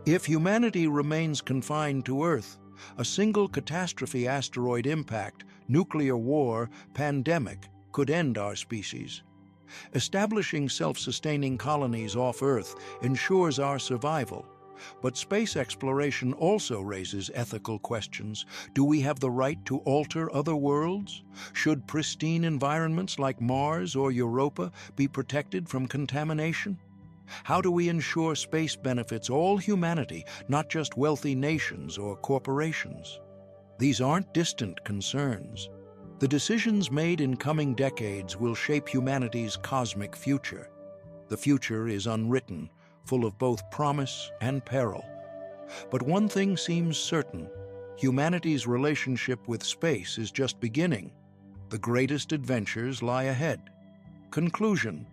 If humanity remains confined to Earth, a single catastrophe, asteroid impact, nuclear war, pandemic could end our species. Establishing self-sustaining colonies off Earth ensures our survival. But space exploration also raises ethical questions. Do we have the right to alter other worlds? Should pristine environments like Mars or Europa be protected from contamination? How do we ensure space benefits all humanity, not just wealthy nations or corporations? These aren't distant concerns. The decisions made in coming decades will shape humanity's cosmic future. The future is unwritten, full of both promise and peril. But one thing seems certain: humanity's relationship with space is just beginning. The greatest adventures lie ahead. Conclusion: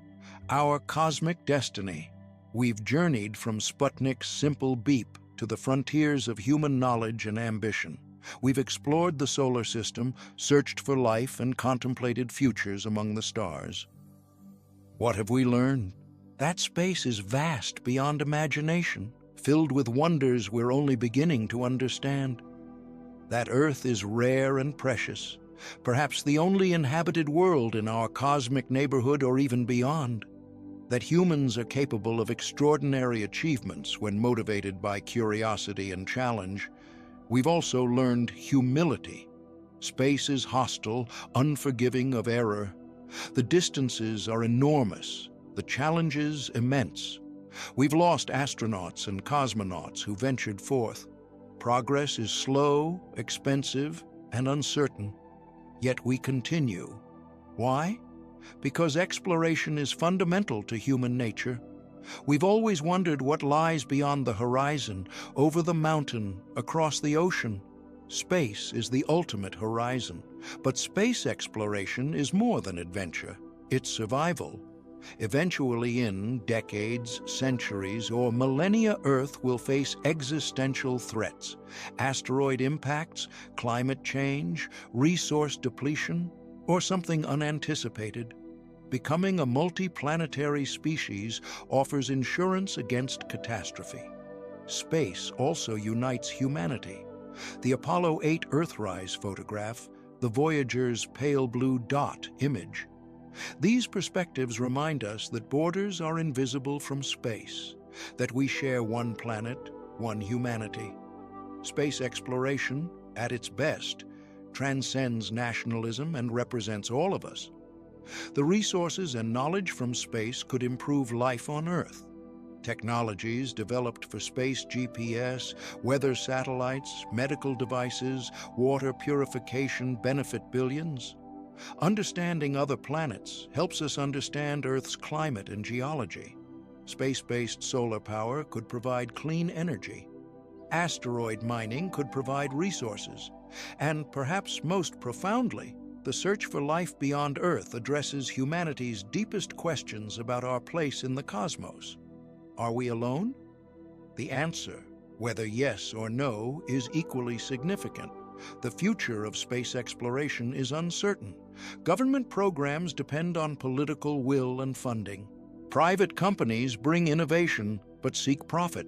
our cosmic destiny. We've journeyed from Sputnik's simple beep to the frontiers of human knowledge and ambition. We've explored the solar system, searched for life, and contemplated futures among the stars. What have we learned? That space is vast beyond imagination, filled with wonders we're only beginning to understand. That Earth is rare and precious, perhaps the only inhabited world in our cosmic neighborhood or even beyond. That humans are capable of extraordinary achievements when motivated by curiosity and challenge. We've also learned humility. Space is hostile, unforgiving of error. The distances are enormous, the challenges immense. We've lost astronauts and cosmonauts who ventured forth. Progress is slow, expensive, and uncertain. Yet we continue. Why? Because exploration is fundamental to human nature. We've always wondered what lies beyond the horizon, over the mountain, across the ocean. Space is the ultimate horizon. But space exploration is more than adventure. It's survival. Eventually, in decades, centuries, or millennia, Earth will face existential threats: asteroid impacts, climate change, resource depletion, or something unanticipated. Becoming a multi-planetary species offers insurance against catastrophe. Space also unites humanity. The Apollo 8 Earthrise photograph, the Voyager's pale blue dot image. These perspectives remind us that borders are invisible from space, that we share one planet, one humanity. Space exploration, at its best, transcends nationalism and represents all of us. The resources and knowledge from space could improve life on Earth. Technologies developed for space GPS, weather satellites, medical devices, water purification benefit billions. Understanding other planets helps us understand Earth's climate and geology. Space-based solar power could provide clean energy. Asteroid mining could provide resources. And perhaps most profoundly, the search for life beyond Earth addresses humanity's deepest questions about our place in the cosmos. Are we alone? The answer, whether yes or no, is equally significant. The future of space exploration is uncertain. Government programs depend on political will and funding. Private companies bring innovation but seek profit.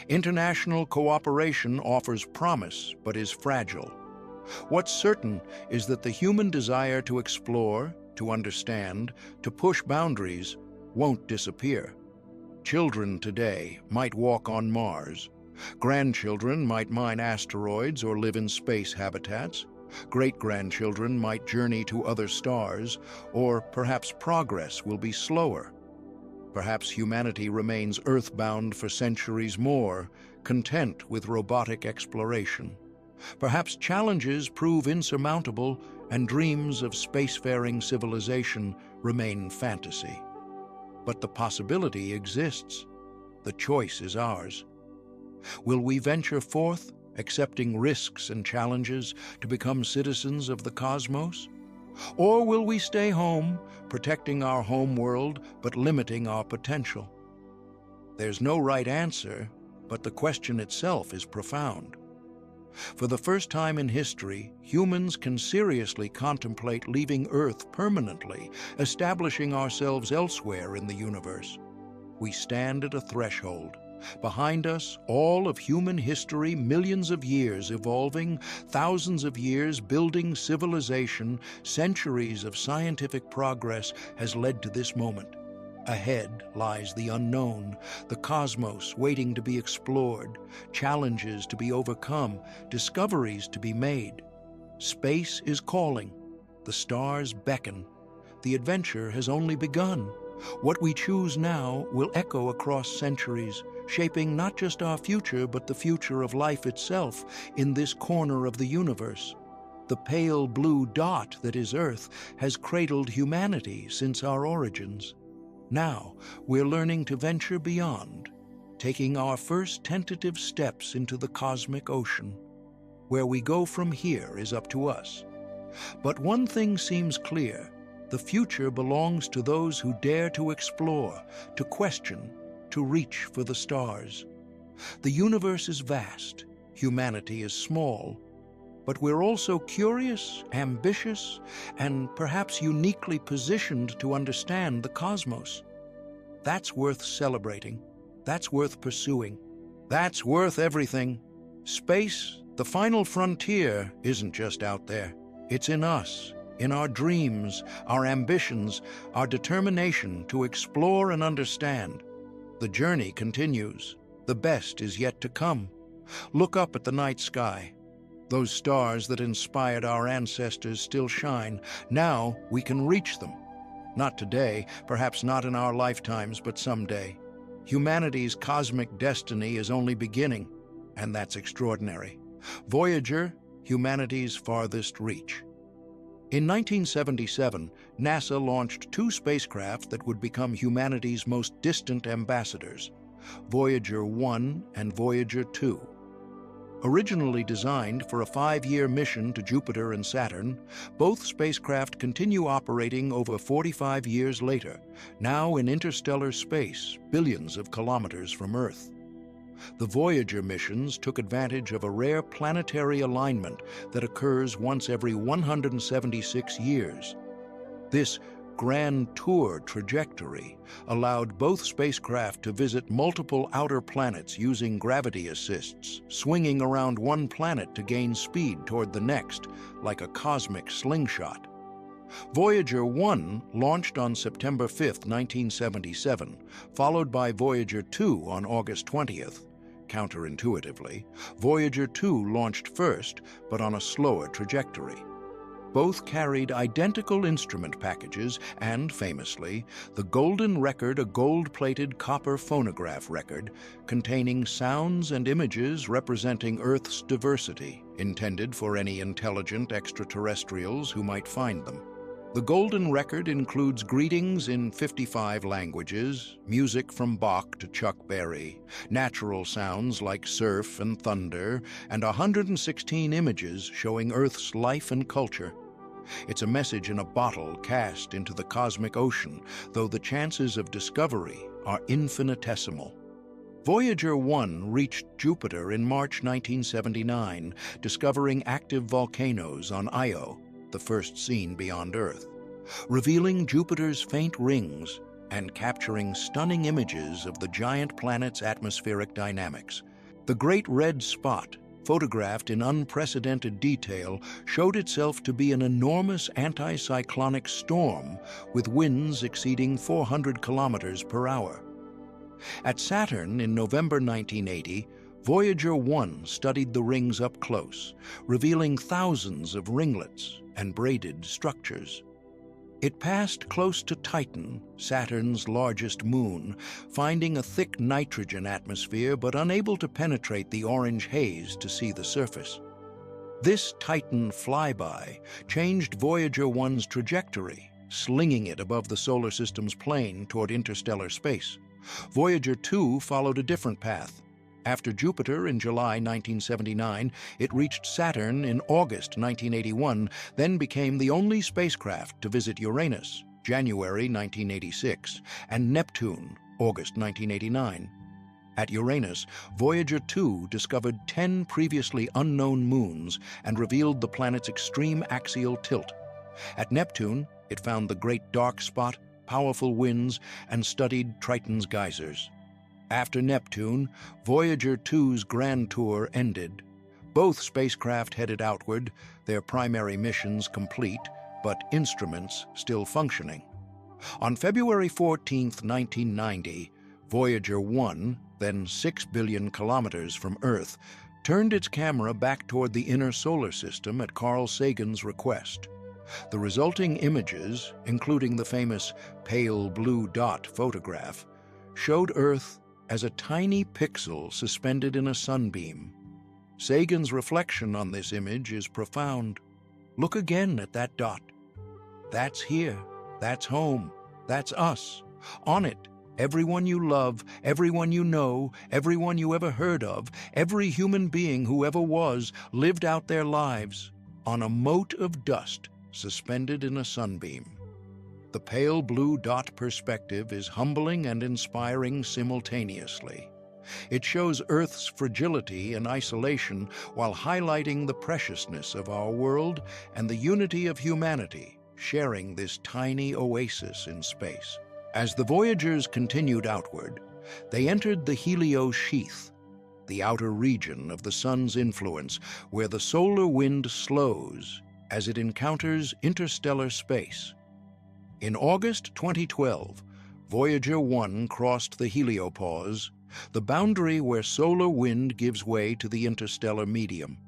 International cooperation offers promise but is fragile. What's certain is that the human desire to explore, to understand, to push boundaries won't disappear. Children today might walk on Mars, Grandchildren might mine asteroids or live in space habitats. Great-grandchildren might journey to other stars, or perhaps progress will be slower. Perhaps humanity remains earthbound for centuries more, content with robotic exploration. Perhaps challenges prove insurmountable and dreams of spacefaring civilization remain fantasy. But the possibility exists. The choice is ours. Will we venture forth, accepting risks and challenges to become citizens of the cosmos? Or will we stay home, protecting our home world but limiting our potential? There's no right answer, but the question itself is profound. For the first time in history, humans can seriously contemplate leaving Earth permanently, establishing ourselves elsewhere in the universe. We stand at a threshold. Behind us, all of human history, millions of years evolving, thousands of years building civilization, centuries of scientific progress has led to this moment. Ahead lies the unknown, the cosmos waiting to be explored, challenges to be overcome, discoveries to be made. Space is calling. The stars beckon. The adventure has only begun. What we choose now will echo across centuries, shaping not just our future but the future of life itself in this corner of the universe. The pale blue dot that is Earth has cradled humanity since our origins. Now, we're learning to venture beyond, taking our first tentative steps into the cosmic ocean. Where we go from here is up to us. But one thing seems clear: the future belongs to those who dare to explore, to question, to reach for the stars. The universe is vast, humanity is small, but we're also curious, ambitious, and perhaps uniquely positioned to understand the cosmos. That's worth celebrating. That's worth pursuing. That's worth everything. Space, the final frontier, isn't just out there. It's in us, in our dreams, our ambitions, our determination to explore and understand. The journey continues. The best is yet to come. Look up at the night sky. Those stars that inspired our ancestors still shine. Now we can reach them. Not today, perhaps not in our lifetimes, but someday. Humanity's cosmic destiny is only beginning, and that's extraordinary. Voyager, humanity's farthest reach. In 1977, NASA launched 2 spacecraft that would become humanity's most distant ambassadors, Voyager 1 and Voyager 2. Originally designed for a 5-year mission to Jupiter and Saturn, both spacecraft continue operating over 45 years later, now in interstellar space, billions of kilometers from Earth. The Voyager missions took advantage of a rare planetary alignment that occurs once every 176 years. This Grand Tour trajectory allowed both spacecraft to visit multiple outer planets using gravity assists, swinging around one planet to gain speed toward the next, like a cosmic slingshot. Voyager 1 launched on September 5, 1977, followed by Voyager 2 on August 20th. Counterintuitively, Voyager 2 launched first, but on a slower trajectory. Both carried identical instrument packages and, famously, the Golden Record, a gold-plated copper phonograph record containing sounds and images representing Earth's diversity, intended for any intelligent extraterrestrials who might find them. The Golden Record includes greetings in 55 languages, music from Bach to Chuck Berry, natural sounds like surf and thunder, and 116 images showing Earth's life and culture. It's a message in a bottle cast into the cosmic ocean, though the chances of discovery are infinitesimal. Voyager 1 reached Jupiter in March 1979, discovering active volcanoes on Io, the first seen beyond Earth, revealing Jupiter's faint rings and capturing stunning images of the giant planet's atmospheric dynamics. The Great Red Spot, photographed in unprecedented detail, showed itself to be an enormous anticyclonic storm with winds exceeding 400 kilometers per hour. At Saturn in November 1980, Voyager 1 studied the rings up close, revealing thousands of ringlets and braided structures. It passed close to Titan, Saturn's largest moon, finding a thick nitrogen atmosphere but unable to penetrate the orange haze to see the surface. This Titan flyby changed Voyager 1's trajectory, slinging it above the solar system's plane toward interstellar space. Voyager 2 followed a different path. After Jupiter in July 1979, it reached Saturn in August 1981, then became the only spacecraft to visit Uranus, January 1986, and Neptune, August 1989. At Uranus, Voyager 2 discovered 10 previously unknown moons and revealed the planet's extreme axial tilt. At Neptune, it found the Great Dark Spot, powerful winds, and studied Triton's geysers. After Neptune, Voyager 2's grand tour ended. Both spacecraft headed outward, their primary missions complete, but instruments still functioning. On February 14, 1990, Voyager 1, then 6 billion kilometers from Earth, turned its camera back toward the inner solar system at Carl Sagan's request. The resulting images, including the famous pale blue dot photograph, showed Earth as a tiny pixel suspended in a sunbeam. Sagan's reflection on this image is profound. Look again at that dot. That's here, that's home, that's us. On it, everyone you love, everyone you know, everyone you ever heard of, every human being who ever was, lived out their lives, on a mote of dust suspended in a sunbeam. The pale blue dot perspective is humbling and inspiring simultaneously. It shows Earth's fragility and isolation while highlighting the preciousness of our world and the unity of humanity, sharing this tiny oasis in space. As the Voyagers continued outward, they entered the Helio sheath, the outer region of the Sun's influence, where the solar wind slows as it encounters interstellar space. In August 2012, Voyager 1 crossed the heliopause, the boundary where solar wind gives way to the interstellar medium.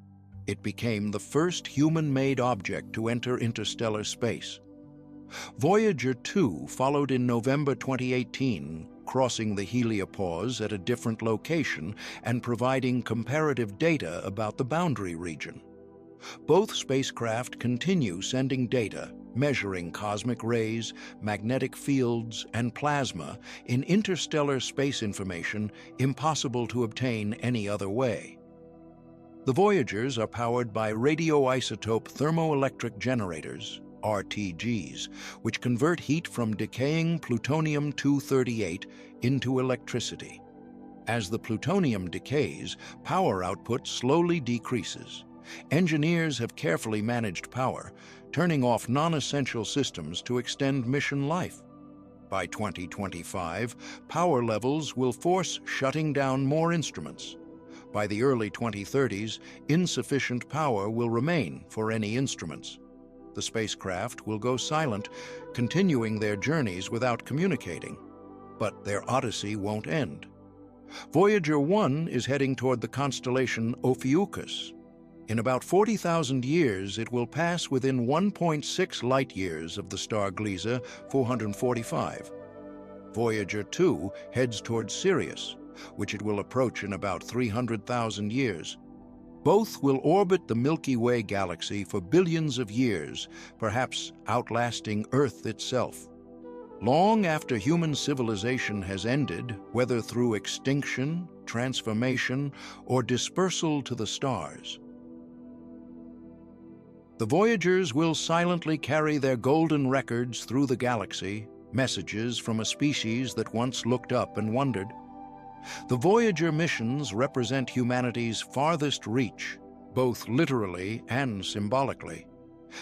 It became the first human-made object to enter interstellar space. Voyager 2 followed in November 2018, crossing the heliopause at a different location and providing comparative data about the boundary region. Both spacecraft continue sending data, measuring cosmic rays, magnetic fields, and plasma in interstellar space information impossible to obtain any other way. The Voyagers are powered by radioisotope thermoelectric generators, RTGs, which convert heat from decaying plutonium-238 into electricity. As the plutonium decays, power output slowly decreases. Engineers have carefully managed power, turning off non-essential systems to extend mission life. By 2025, power levels will force shutting down more instruments. By the early 2030s, insufficient power will remain for any instruments. The spacecraft will go silent, continuing their journeys without communicating. But their odyssey won't end. Voyager 1 is heading toward the constellation Ophiuchus. In about 40,000 years, it will pass within 1.6 light-years of the star Gliese 445. Voyager 2 heads toward Sirius, which it will approach in about 300,000 years. Both will orbit the Milky Way galaxy for billions of years, perhaps outlasting Earth itself. Long after human civilization has ended, whether through extinction, transformation, or dispersal to the stars, the Voyagers will silently carry their golden records through the galaxy, messages from a species that once looked up and wondered. The Voyager missions represent humanity's farthest reach, both literally and symbolically.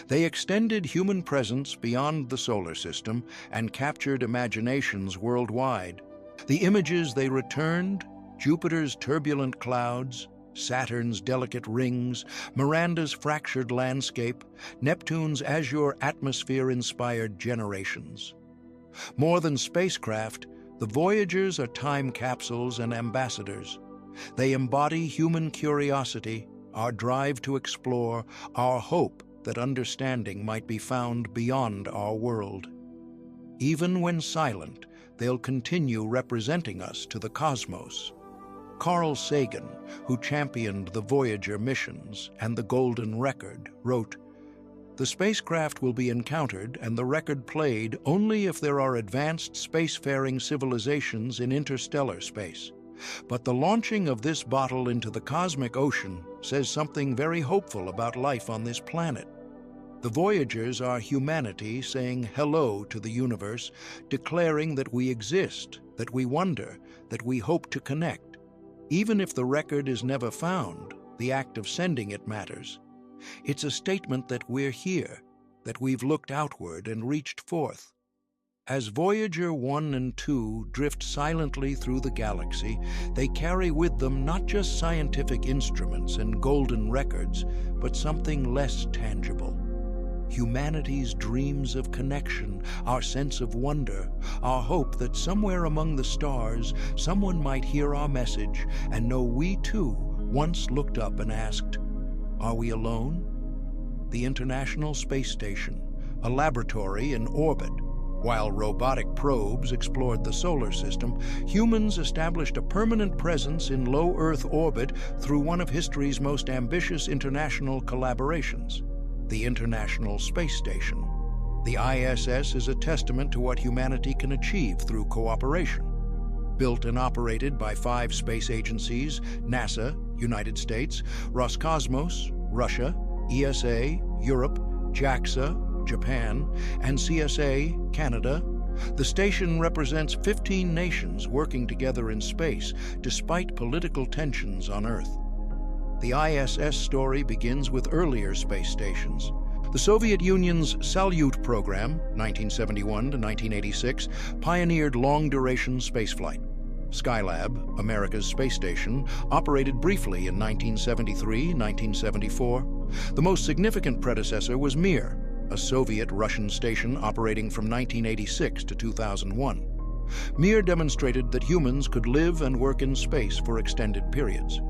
They extended human presence beyond the solar system and captured imaginations worldwide. The images they returned, Jupiter's turbulent clouds, Saturn's delicate rings, Miranda's fractured landscape, Neptune's azure atmosphere inspired generations. More than spacecraft, the Voyagers are time capsules and ambassadors. They embody human curiosity, our drive to explore, our hope that understanding might be found beyond our world. Even when silent, they'll continue representing us to the cosmos. Carl Sagan, who championed the Voyager missions and the Golden Record, wrote, "The spacecraft will be encountered and the record played only if there are advanced spacefaring civilizations in interstellar space. But the launching of this bottle into the cosmic ocean says something very hopeful about life on this planet. The Voyagers are humanity saying hello to the universe, declaring that we exist, that we wonder, that we hope to connect. Even if the record is never found, the act of sending it matters. It's a statement that we're here, that we've looked outward and reached forth." As Voyager 1 and 2 drift silently through the galaxy, they carry with them not just scientific instruments and golden records, but something less tangible. Humanity's dreams of connection, our sense of wonder, our hope that somewhere among the stars, someone might hear our message and know we too once looked up and asked, "Are we alone?" The International Space Station, a laboratory in orbit. While robotic probes explored the solar system, humans established a permanent presence in low Earth orbit through one of history's most ambitious international collaborations, the International Space Station. The ISS is a testament to what humanity can achieve through cooperation. Built and operated by 5 space agencies: NASA, United States; Roscosmos, Russia; ESA, Europe; JAXA, Japan, and CSA, Canada, the station represents 15 nations working together in space, despite political tensions on Earth. The ISS story begins with earlier space stations. The Soviet Union's Salyut program, 1971 to 1986, pioneered long-duration spaceflight. Skylab, America's space station, operated briefly in 1973-1974. The most significant predecessor was Mir, a Soviet-Russian station operating from 1986 to 2001. Mir demonstrated that humans could live and work in space for extended periods.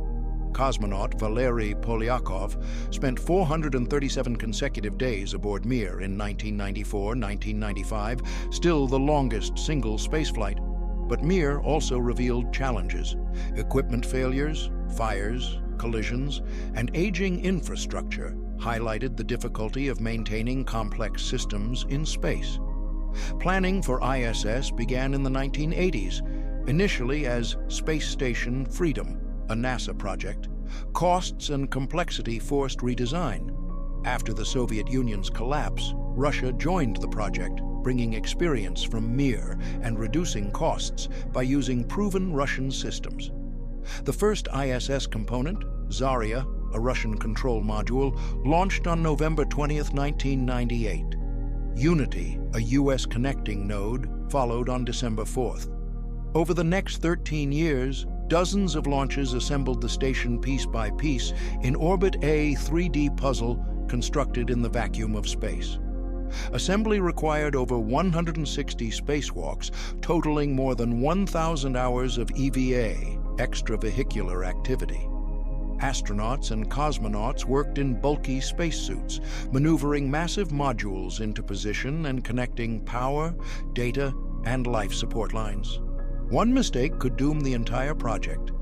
Cosmonaut Valery Polyakov spent 437 consecutive days aboard Mir in 1994-1995, still the longest single spaceflight. But Mir also revealed challenges: equipment failures, fires, collisions, and aging infrastructure highlighted the difficulty of maintaining complex systems in space. Planning for ISS began in the 1980s, initially as Space Station Freedom, a NASA project. Costs and complexity forced redesign. After the Soviet Union's collapse, Russia joined the project, bringing experience from Mir and reducing costs by using proven Russian systems. The first ISS component, Zarya, a Russian control module, launched on November 20, 1998. Unity, a U.S. connecting node, followed on December 4th. Over the next 13 years, dozens of launches assembled the station piece by piece in Orbit A 3D puzzle constructed in the vacuum of space. Assembly required over 160 spacewalks, totaling more than 1,000 hours of EVA, extravehicular activity. Astronauts and cosmonauts worked in bulky spacesuits, maneuvering massive modules into position and connecting power, data, and life support lines. One mistake could doom the entire project.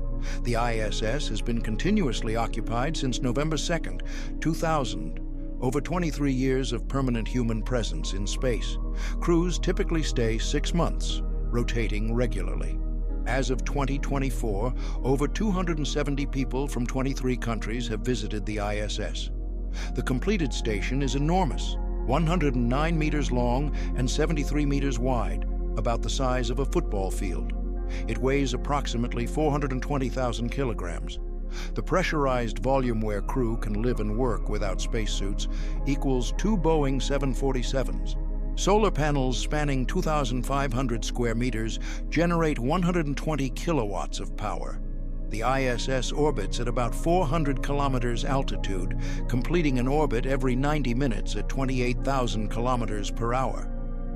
The ISS has been continuously occupied since November 2, 2000. Over 23 years of permanent human presence in space. Crews typically stay 6 months, rotating regularly. As of 2024, over 270 people from 23 countries have visited the ISS. The completed station is enormous, 109 meters long and 73 meters wide, about the size of a football field. It weighs approximately 420,000 kilograms. The pressurized volume where crew can live and work without spacesuits equals 2 Boeing 747s. Solar panels spanning 2,500 square meters generate 120 kilowatts of power. The ISS orbits at about 400 kilometers altitude, completing an orbit every 90 minutes at 28,000 kilometers per hour.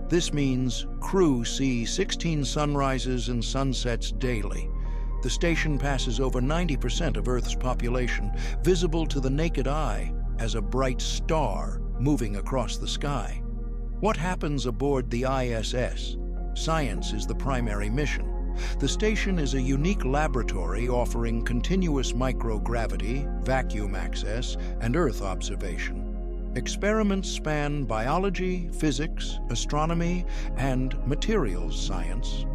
This means crew see 16 sunrises and sunsets daily. The station passes over 90% of Earth's population, visible to the naked eye as a bright star moving across the sky. What happens aboard the ISS? Science is the primary mission. The station is a unique laboratory offering continuous microgravity, vacuum access, and Earth observation. Experiments span biology, physics, astronomy, and materials science.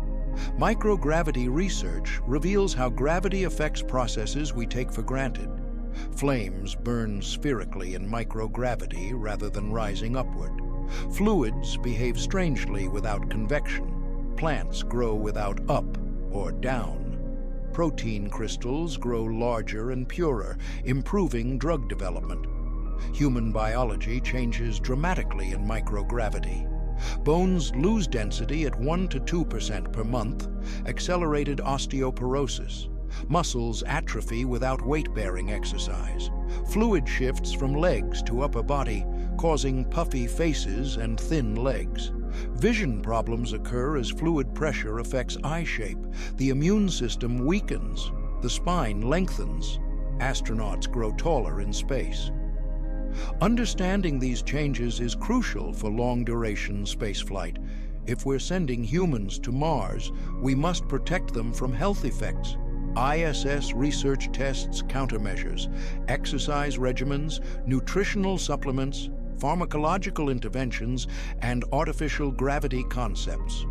Microgravity research reveals how gravity affects processes we take for granted. Flames burn spherically in microgravity rather than rising upward. Fluids behave strangely without convection. Plants grow without up or down. Protein crystals grow larger and purer, improving drug development. Human biology changes dramatically in microgravity. Bones lose density at 1 to 2% per month, accelerated osteoporosis. Muscles atrophy without weight-bearing exercise. Fluid shifts from legs to upper body, causing puffy faces and thin legs. Vision problems occur as fluid pressure affects eye shape. The immune system weakens. The spine lengthens. Astronauts grow taller in space. Understanding these changes is crucial for long-duration spaceflight. If we're sending humans to Mars, we must protect them from health effects. ISS research tests countermeasures, exercise regimens, nutritional supplements, pharmacological interventions, and artificial gravity concepts.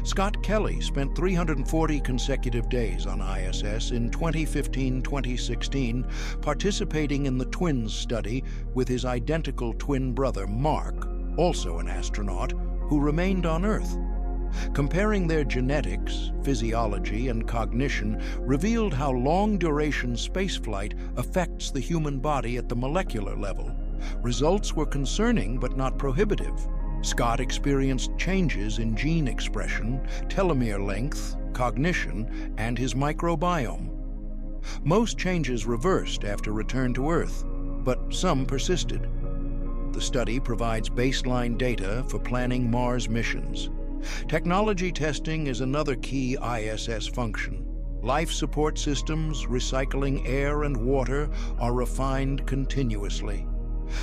Scott Kelly spent 340 consecutive days on ISS in 2015-2016, participating in the twins study with his identical twin brother, Mark, also an astronaut, who remained on Earth. Comparing their genetics, physiology, and cognition revealed how long-duration spaceflight affects the human body at the molecular level. Results were concerning but not prohibitive. Scott experienced changes in gene expression, telomere length, cognition, and his microbiome. Most changes reversed after return to Earth, but some persisted. The study provides baseline data for planning Mars missions. Technology testing is another key ISS function. Life support systems, recycling air and water, are refined continuously.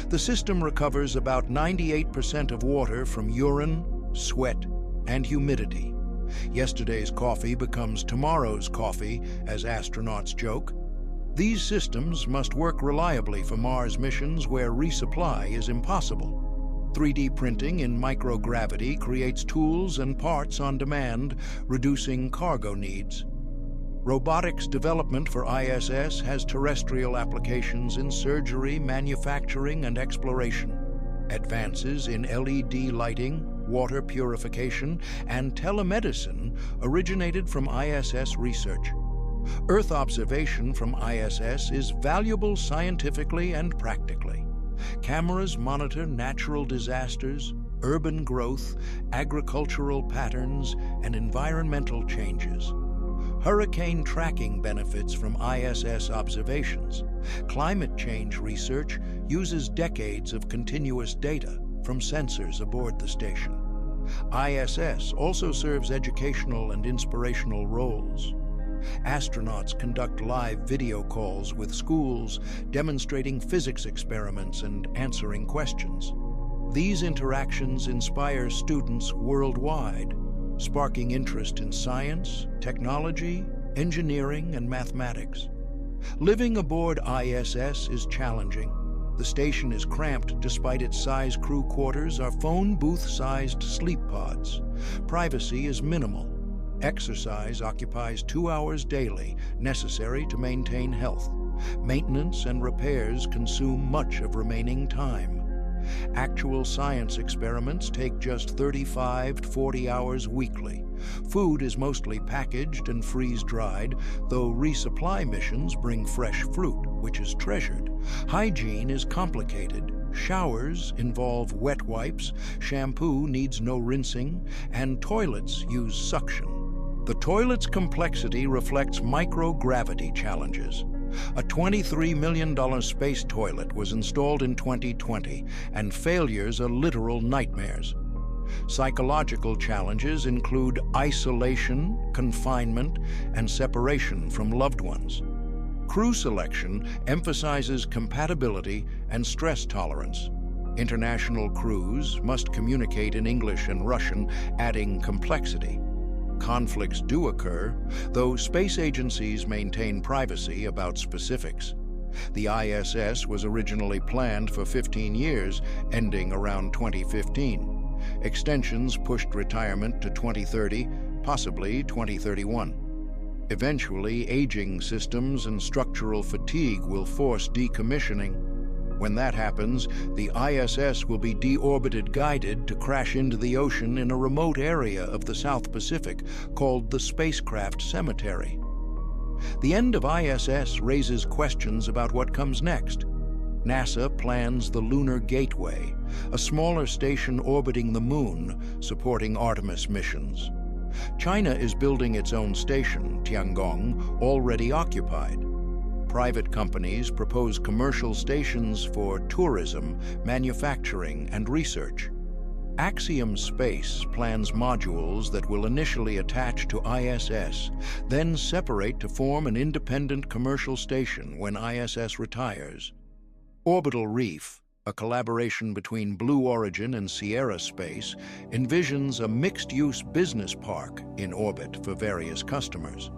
The system recovers about 98% of water from urine, sweat, and humidity. Yesterday's coffee becomes tomorrow's coffee, as astronauts joke. These systems must work reliably for Mars missions where resupply is impossible. 3D printing in microgravity creates tools and parts on demand, reducing cargo needs. Robotics development for ISS has terrestrial applications in surgery, manufacturing, and exploration. Advances in LED lighting, water purification, and telemedicine originated from ISS research. Earth observation from ISS is valuable scientifically and practically. Cameras monitor natural disasters, urban growth, agricultural patterns, and environmental changes. Hurricane tracking benefits from ISS observations. Climate change research uses decades of continuous data from sensors aboard the station. ISS also serves educational and inspirational roles. Astronauts conduct live video calls with schools, demonstrating physics experiments and answering questions. These interactions inspire students worldwide, sparking interest in science, technology, engineering, and mathematics. Living aboard ISS is challenging. The station is cramped despite its size. Crew quarters are phone booth-sized sleep pods. Privacy is minimal. Exercise occupies 2 hours daily, necessary to maintain health. Maintenance and repairs consume much of remaining time. Actual science experiments take just 35 to 40 hours weekly. Food is mostly packaged and freeze-dried, though resupply missions bring fresh fruit, which is treasured. Hygiene is complicated. Showers involve wet wipes, shampoo needs no rinsing, and toilets use suction. The toilet's complexity reflects microgravity challenges. A $23 million space toilet was installed in 2020, and failures are literal nightmares. Psychological challenges include isolation, confinement, and separation from loved ones. Crew selection emphasizes compatibility and stress tolerance. International crews must communicate in English and Russian, adding complexity. Conflicts do occur, though space agencies maintain privacy about specifics. The ISS was originally planned for 15 years, ending around 2015. Extensions pushed retirement to 2030, possibly 2031. Eventually, aging systems and structural fatigue will force decommissioning. When that happens, the ISS will be deorbited guided to crash into the ocean in a remote area of the South Pacific called the Spacecraft Cemetery. The end of ISS raises questions about what comes next. NASA plans the Lunar Gateway, a smaller station orbiting the Moon, supporting Artemis missions. China is building its own station, Tiangong, already occupied. Private companies propose commercial stations for tourism, manufacturing, and research. Axiom Space plans modules that will initially attach to ISS, then separate to form an independent commercial station when ISS retires. Orbital Reef, a collaboration between Blue Origin and Sierra Space, envisions a mixed-use business park in orbit for various customers.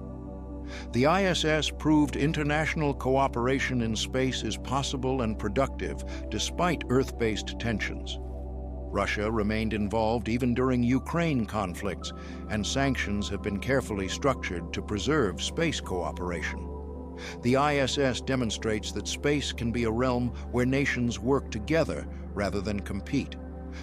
The ISS proved international cooperation in space is possible and productive despite Earth-based tensions. Russia remained involved even during Ukraine conflicts, and sanctions have been carefully structured to preserve space cooperation. The ISS demonstrates that space can be a realm where nations work together rather than compete.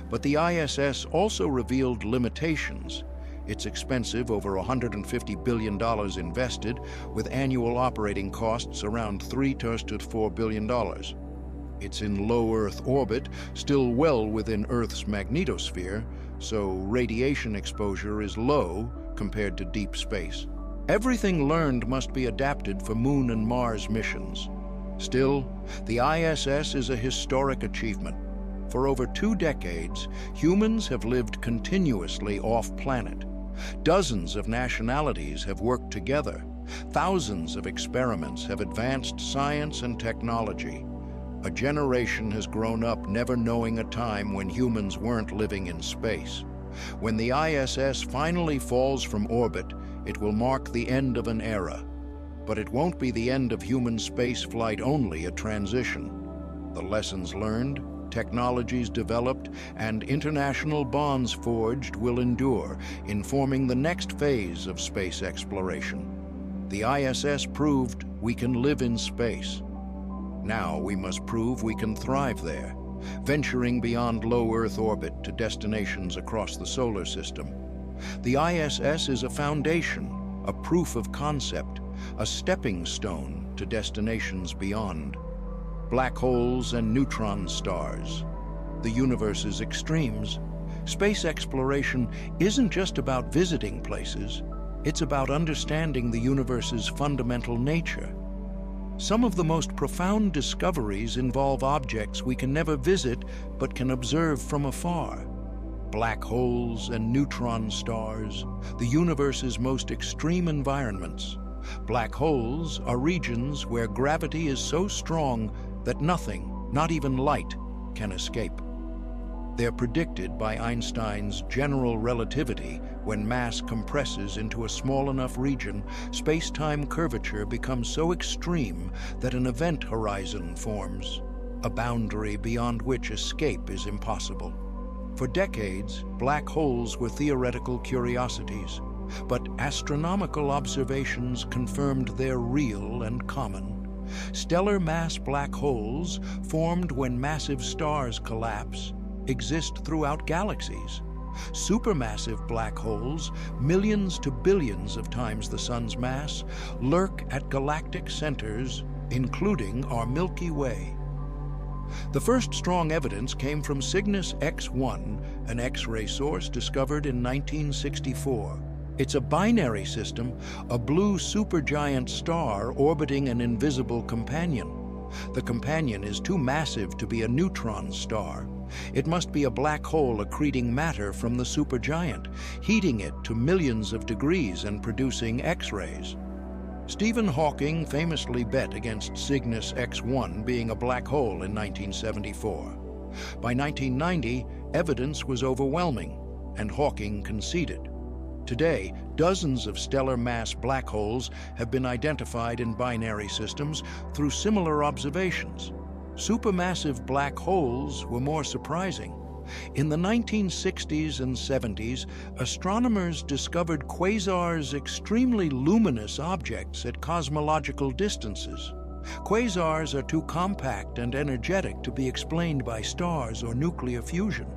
But the ISS also revealed limitations. It's expensive, over $150 billion invested, with annual operating costs around $3 to $4 billion. It's in low Earth orbit, still well within Earth's magnetosphere, so radiation exposure is low compared to deep space. Everything learned must be adapted for Moon and Mars missions. Still, the ISS is a historic achievement. For over 2 decades, humans have lived continuously off-planet. Dozens of nationalities have worked together. Thousands of experiments have advanced science and technology. A generation has grown up never knowing a time when humans weren't living in space. When the ISS finally falls from orbit, it will mark the end of an era. But it won't be the end of human space flight, only a transition. The lessons learned, technologies developed, and international bonds forged will endure, informing the next phase of space exploration. The ISS proved we can live in space. Now we must prove we can thrive there, venturing beyond low Earth orbit to destinations across the solar system. The ISS is a foundation, a proof of concept, a stepping stone to destinations beyond. Black holes and neutron stars, the universe's extremes. Space exploration isn't just about visiting places, it's about understanding the universe's fundamental nature. Some of the most profound discoveries involve objects we can never visit but can observe from afar. Black holes and neutron stars, the universe's most extreme environments. Black holes are regions where gravity is so strong that nothing, not even light, can escape. They're predicted by Einstein's general relativity. When mass compresses into a small enough region, space-time curvature becomes so extreme that an event horizon forms, a boundary beyond which escape is impossible. For decades, black holes were theoretical curiosities, but astronomical observations confirmed they're real and common. Stellar mass black holes, formed when massive stars collapse, exist throughout galaxies. Supermassive black holes, millions to billions of times the Sun's mass, lurk at galactic centers, including our Milky Way. The first strong evidence came from Cygnus X1, an X-ray source discovered in 1964. It's a binary system, a blue supergiant star orbiting an invisible companion. The companion is too massive to be a neutron star, It must be a black hole accreting matter from the supergiant, heating it to millions of degrees and producing X-rays. Stephen Hawking famously bet against Cygnus X1 being a black hole in 1974. By 1990, evidence was overwhelming, and Hawking conceded. Today, dozens of stellar mass black holes have been identified in binary systems through similar observations. Supermassive black holes were more surprising. In the 1960s and 70s, astronomers discovered quasars, extremely luminous objects at cosmological distances. Quasars are too compact and energetic to be explained by stars or nuclear fusion.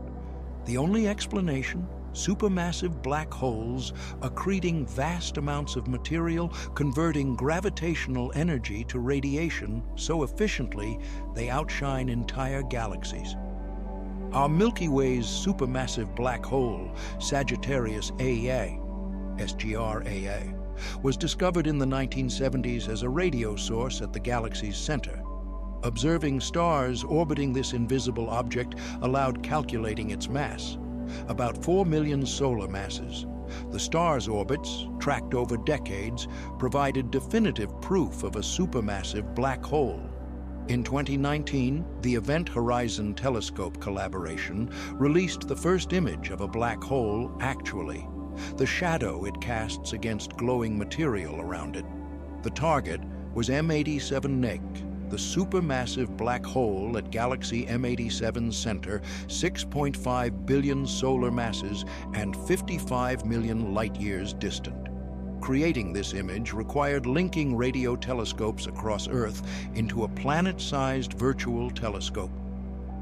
The only explanation? Supermassive black holes accreting vast amounts of material, converting gravitational energy to radiation so efficiently they outshine entire galaxies. Our Milky Way's supermassive black hole, Sagittarius AA, SGR-AA, was discovered in the 1970s as a radio source at the galaxy's center. Observing stars orbiting this invisible object allowed calculating its mass. About 4 million solar masses. The star's orbits, tracked over decades, provided definitive proof of a supermassive black hole. In 2019, the Event Horizon Telescope collaboration released the first image of a black hole actually, the shadow it casts against glowing material around it. The target was M87 Neg, the supermassive black hole at galaxy M87's center, 6.5 billion solar masses and 55 million light-years distant. Creating this image required linking radio telescopes across Earth into a planet-sized virtual telescope.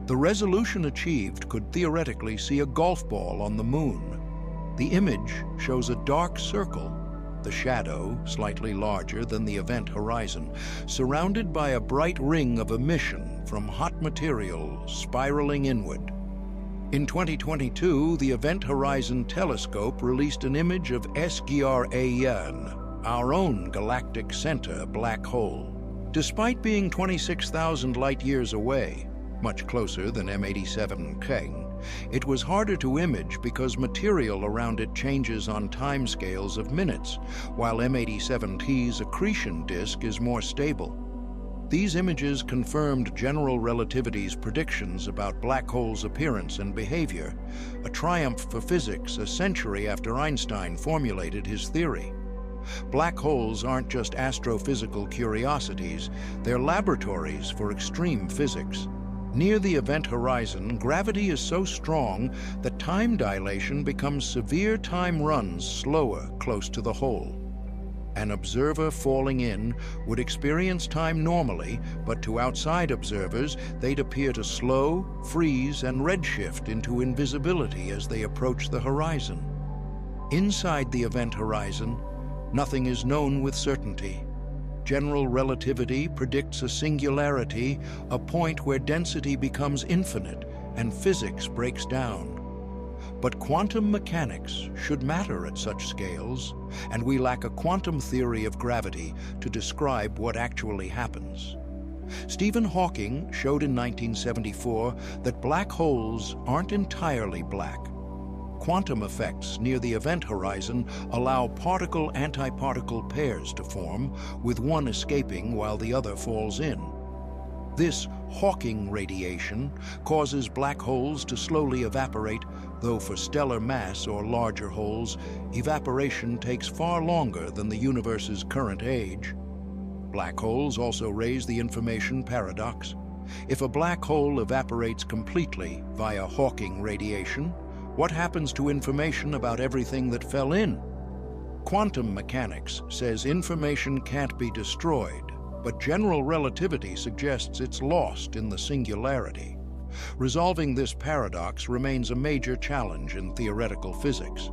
The resolution achieved could theoretically see a golf ball on the moon. The image shows a dark circle, the shadow slightly larger than the event horizon, surrounded by a bright ring of emission from hot material spiraling inward. In 2022, the Event Horizon Telescope released an image of SGR-AN, our own galactic center black hole. Despite being 26,000 light-years away, much closer than M87 Keng, it was harder to image because material around it changes on timescales of minutes, while M87T's accretion disk is more stable. These images confirmed general relativity's predictions about black holes' appearance and behavior, a triumph for physics a century after Einstein formulated his theory. Black holes aren't just astrophysical curiosities, they're laboratories for extreme physics. Near the event horizon, gravity is so strong that time dilation becomes severe. Time runs slower close to the hole. An observer falling in would experience time normally, but to outside observers, they'd appear to slow, freeze, and redshift into invisibility as they approach the horizon. Inside the event horizon, nothing is known with certainty. General relativity predicts a singularity, a point where density becomes infinite and physics breaks down. But quantum mechanics should matter at such scales, and we lack a quantum theory of gravity to describe what actually happens. Stephen Hawking showed in 1974 that black holes aren't entirely black. Quantum effects near the event horizon allow particle-antiparticle pairs to form, with one escaping while the other falls in. This Hawking radiation causes black holes to slowly evaporate, though for stellar mass or larger holes, evaporation takes far longer than the universe's current age. Black holes also raise the information paradox. If a black hole evaporates completely via Hawking radiation, what happens to information about everything that fell in? Quantum mechanics says information can't be destroyed, but general relativity suggests it's lost in the singularity. Resolving this paradox remains a major challenge in theoretical physics.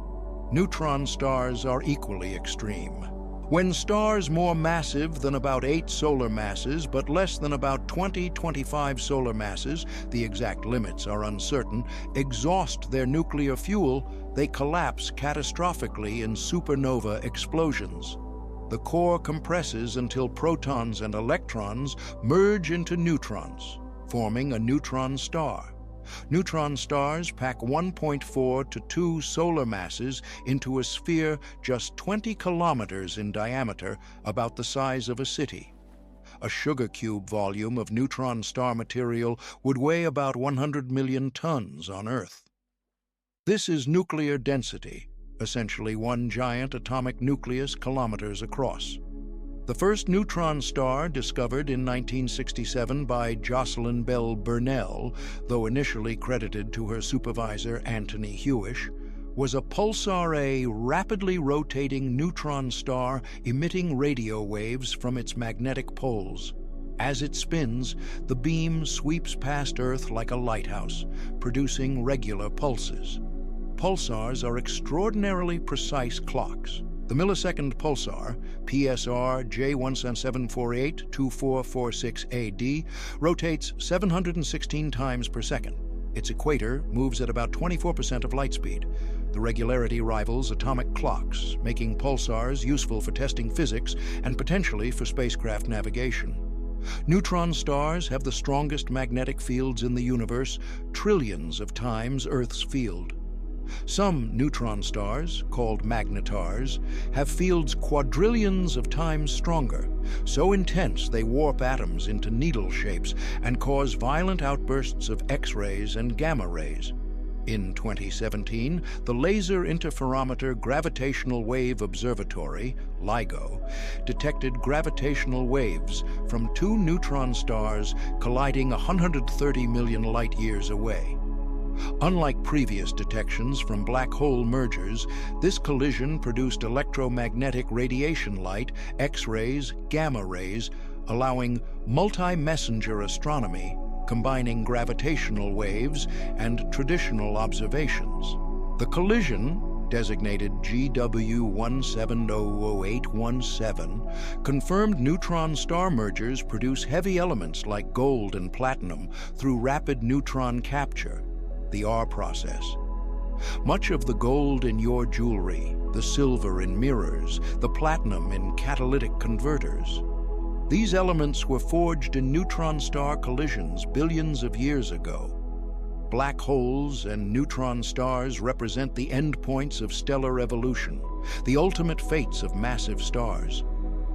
Neutron stars are equally extreme. When stars more massive than about 8 solar masses, but less than about 20-25 solar masses, the exact limits are uncertain, exhaust their nuclear fuel, they collapse catastrophically in supernova explosions. The core compresses until protons and electrons merge into neutrons, forming a neutron star. Neutron stars pack 1.4 to 2 solar masses into a sphere just 20 kilometers in diameter, about the size of a city. A sugar cube volume of neutron star material would weigh about 100 million tons on Earth. This is nuclear density, essentially one giant atomic nucleus kilometers across. The first neutron star, discovered in 1967 by Jocelyn Bell Burnell, though initially credited to her supervisor Anthony Hewish, was a pulsar-A rapidly rotating neutron star emitting radio waves from its magnetic poles. As it spins, the beam sweeps past Earth like a lighthouse, producing regular pulses. Pulsars are extraordinarily precise clocks. The millisecond pulsar, PSR J177482446AD, rotates 716 times per second. Its equator moves at about 24% of light speed. The regularity rivals atomic clocks, making pulsars useful for testing physics and potentially for spacecraft navigation. Neutron stars have the strongest magnetic fields in the universe, trillions of times Earth's field. Some neutron stars, called magnetars, have fields quadrillions of times stronger, so intense they warp atoms into needle shapes and cause violent outbursts of X-rays and gamma rays. In 2017, the Laser Interferometer Gravitational Wave Observatory, LIGO, detected gravitational waves from 2 neutron stars colliding 130 million light-years away. Unlike previous detections from black hole mergers, this collision produced electromagnetic radiation light, X-rays, gamma rays, allowing multi-messenger astronomy, combining gravitational waves and traditional observations. The collision, designated GW17000817, confirmed neutron star mergers produce heavy elements like gold and platinum through rapid neutron capture, the R process. Much of the gold in your jewelry, the silver in mirrors, the platinum in catalytic converters. These elements were forged in neutron star collisions billions of years ago. Black holes and neutron stars represent the endpoints of stellar evolution, the ultimate fates of massive stars.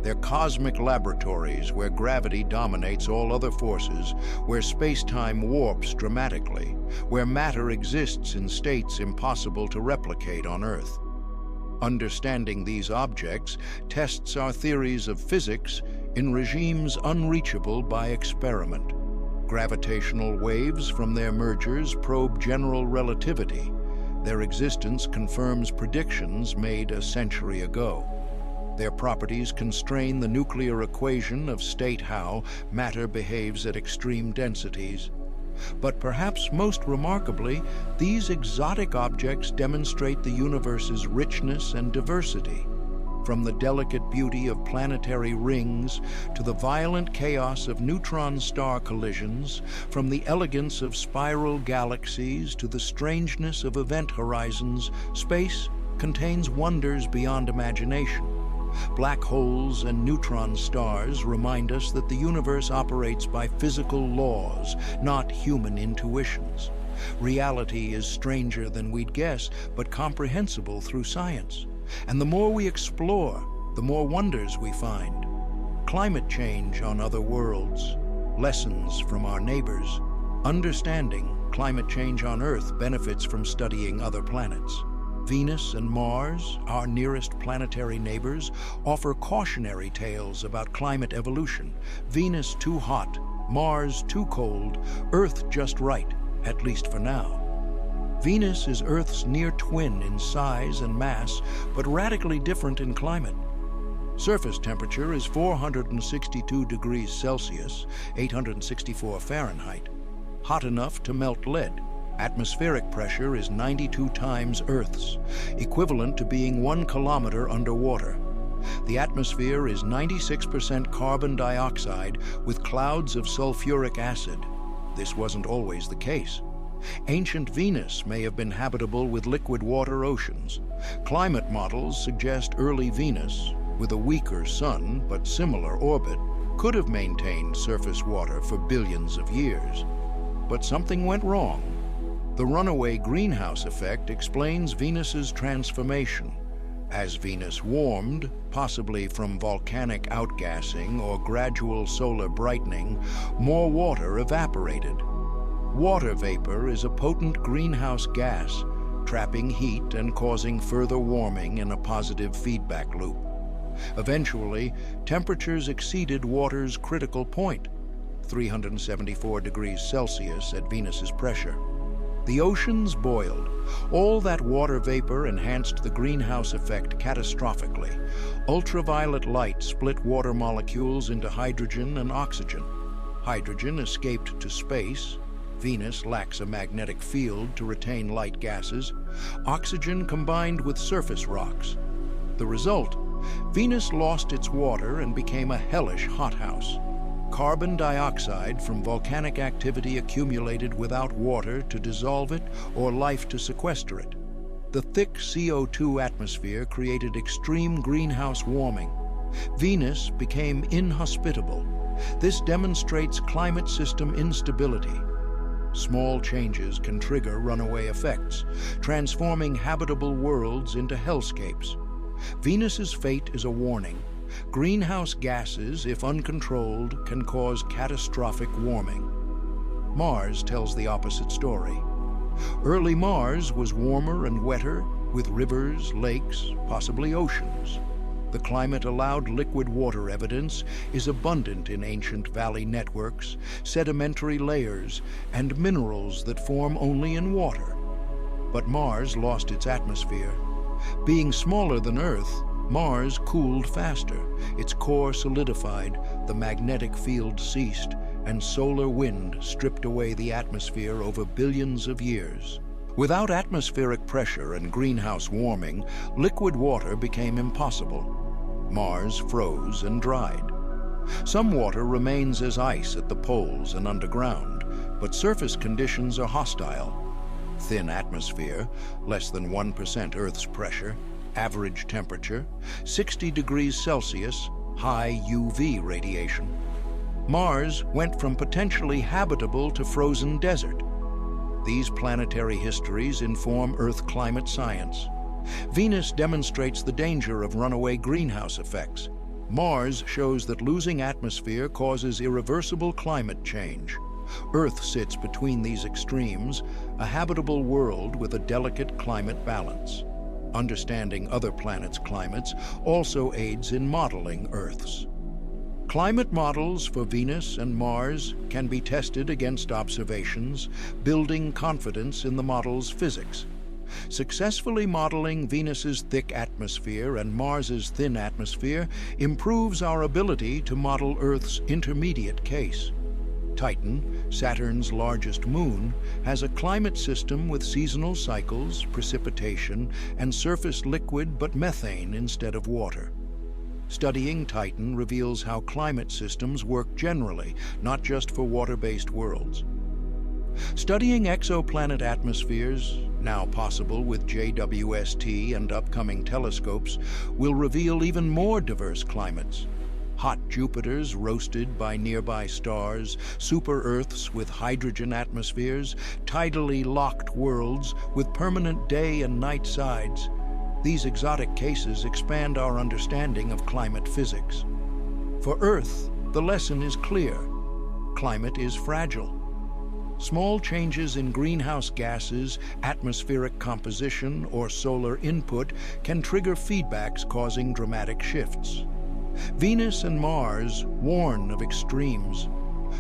They're cosmic laboratories where gravity dominates all other forces, where space-time warps dramatically, where matter exists in states impossible to replicate on Earth. Understanding these objects tests our theories of physics in regimes unreachable by experiment. Gravitational waves from their mergers probe general relativity. Their existence confirms predictions made a century ago. Their properties constrain the nuclear equation of state how matter behaves at extreme densities. But perhaps most remarkably, these exotic objects demonstrate the universe's richness and diversity. From the delicate beauty of planetary rings to the violent chaos of neutron star collisions, from the elegance of spiral galaxies to the strangeness of event horizons, space contains wonders beyond imagination. Black holes and neutron stars remind us that the universe operates by physical laws, not human intuitions. Reality is stranger than we'd guess, but comprehensible through science. And the more we explore, the more wonders we find. Climate change on other worlds, lessons from our neighbors. Understanding climate change on Earth benefits from studying other planets. Venus and Mars, our nearest planetary neighbors, offer cautionary tales about climate evolution. Venus too hot, Mars too cold, Earth just right, at least for now. Venus is Earth's near twin in size and mass, but radically different in climate. Surface temperature is 462 degrees Celsius, 864 Fahrenheit, hot enough to melt lead. Atmospheric pressure is 92 times Earth's, equivalent to being 1 kilometer underwater. The atmosphere is 96% carbon dioxide with clouds of sulfuric acid. This wasn't always the case. Ancient Venus may have been habitable with liquid water oceans. Climate models suggest early Venus, with a weaker sun but similar orbit, could have maintained surface water for billions of years. But something went wrong. The runaway greenhouse effect explains Venus's transformation. As Venus warmed, possibly from volcanic outgassing or gradual solar brightening, more water evaporated. Water vapor is a potent greenhouse gas, trapping heat and causing further warming in a positive feedback loop. Eventually, temperatures exceeded water's critical point, 374 degrees Celsius at Venus's pressure. The oceans boiled. All that water vapor enhanced the greenhouse effect catastrophically. Ultraviolet light split water molecules into hydrogen and oxygen. Hydrogen escaped to space. Venus lacks a magnetic field to retain light gases. Oxygen combined with surface rocks. The result? Venus lost its water and became a hellish hothouse. Carbon dioxide from volcanic activity accumulated without water to dissolve it or life to sequester it. The thick CO2 atmosphere created extreme greenhouse warming. Venus became inhospitable. This demonstrates climate system instability. Small changes can trigger runaway effects, transforming habitable worlds into hellscapes. Venus's fate is a warning. Greenhouse gases, if uncontrolled, can cause catastrophic warming. Mars tells the opposite story. Early Mars was warmer and wetter, with rivers, lakes, possibly oceans. The climate-allowed liquid water evidence is abundant in ancient valley networks, sedimentary layers, and minerals that form only in water. But Mars lost its atmosphere. Being smaller than Earth, Mars cooled faster, its core solidified, the magnetic field ceased, and solar wind stripped away the atmosphere over billions of years. Without atmospheric pressure and greenhouse warming, liquid water became impossible. Mars froze and dried. Some water remains as ice at the poles and underground, but surface conditions are hostile. Thin atmosphere, less than 1% Earth's pressure, average temperature, 60 degrees Celsius, high UV radiation. Mars went from potentially habitable to frozen desert. These planetary histories inform Earth climate science. Venus demonstrates the danger of runaway greenhouse effects. Mars shows that losing atmosphere causes irreversible climate change. Earth sits between these extremes, a habitable world with a delicate climate balance. Understanding other planets' climates also aids in modeling Earth's. Climate models for Venus and Mars can be tested against observations, building confidence in the model's physics. Successfully modeling Venus's thick atmosphere and Mars's thin atmosphere improves our ability to model Earth's intermediate case. Titan, Saturn's largest moon, has a climate system with seasonal cycles, precipitation, and surface liquid but methane instead of water. Studying Titan reveals how climate systems work generally, not just for water-based worlds. Studying exoplanet atmospheres, now possible with JWST and upcoming telescopes, will reveal even more diverse climates. Hot Jupiters roasted by nearby stars, super-Earths with hydrogen atmospheres, tidally locked worlds with permanent day and night sides. These exotic cases expand our understanding of climate physics. For Earth, the lesson is clear. Climate is fragile. Small changes in greenhouse gases, atmospheric composition, or solar input can trigger feedbacks causing dramatic shifts. Venus and Mars warn of extremes.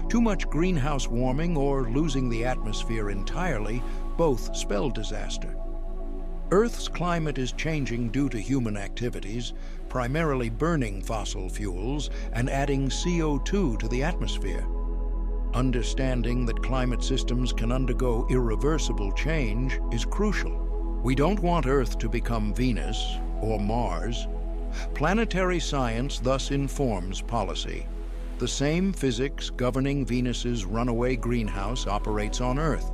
Too much greenhouse warming or losing the atmosphere entirely both spell disaster. Earth's climate is changing due to human activities, primarily burning fossil fuels and adding CO2 to the atmosphere. Understanding that climate systems can undergo irreversible change is crucial. We don't want Earth to become Venus or Mars. Planetary science thus informs policy. The same physics governing Venus's runaway greenhouse operates on Earth.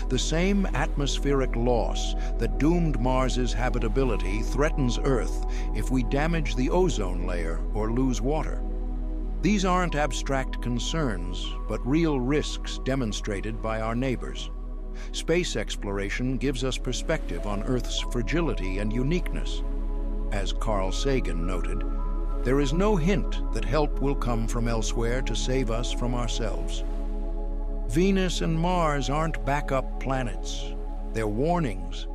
The same atmospheric loss that doomed Mars's habitability threatens Earth if we damage the ozone layer or lose water. These aren't abstract concerns, but real risks demonstrated by our neighbors. Space exploration gives us perspective on Earth's fragility and uniqueness. As Carl Sagan noted, there is no hint that help will come from elsewhere to save us from ourselves. Venus and Mars aren't backup planets. They're warnings.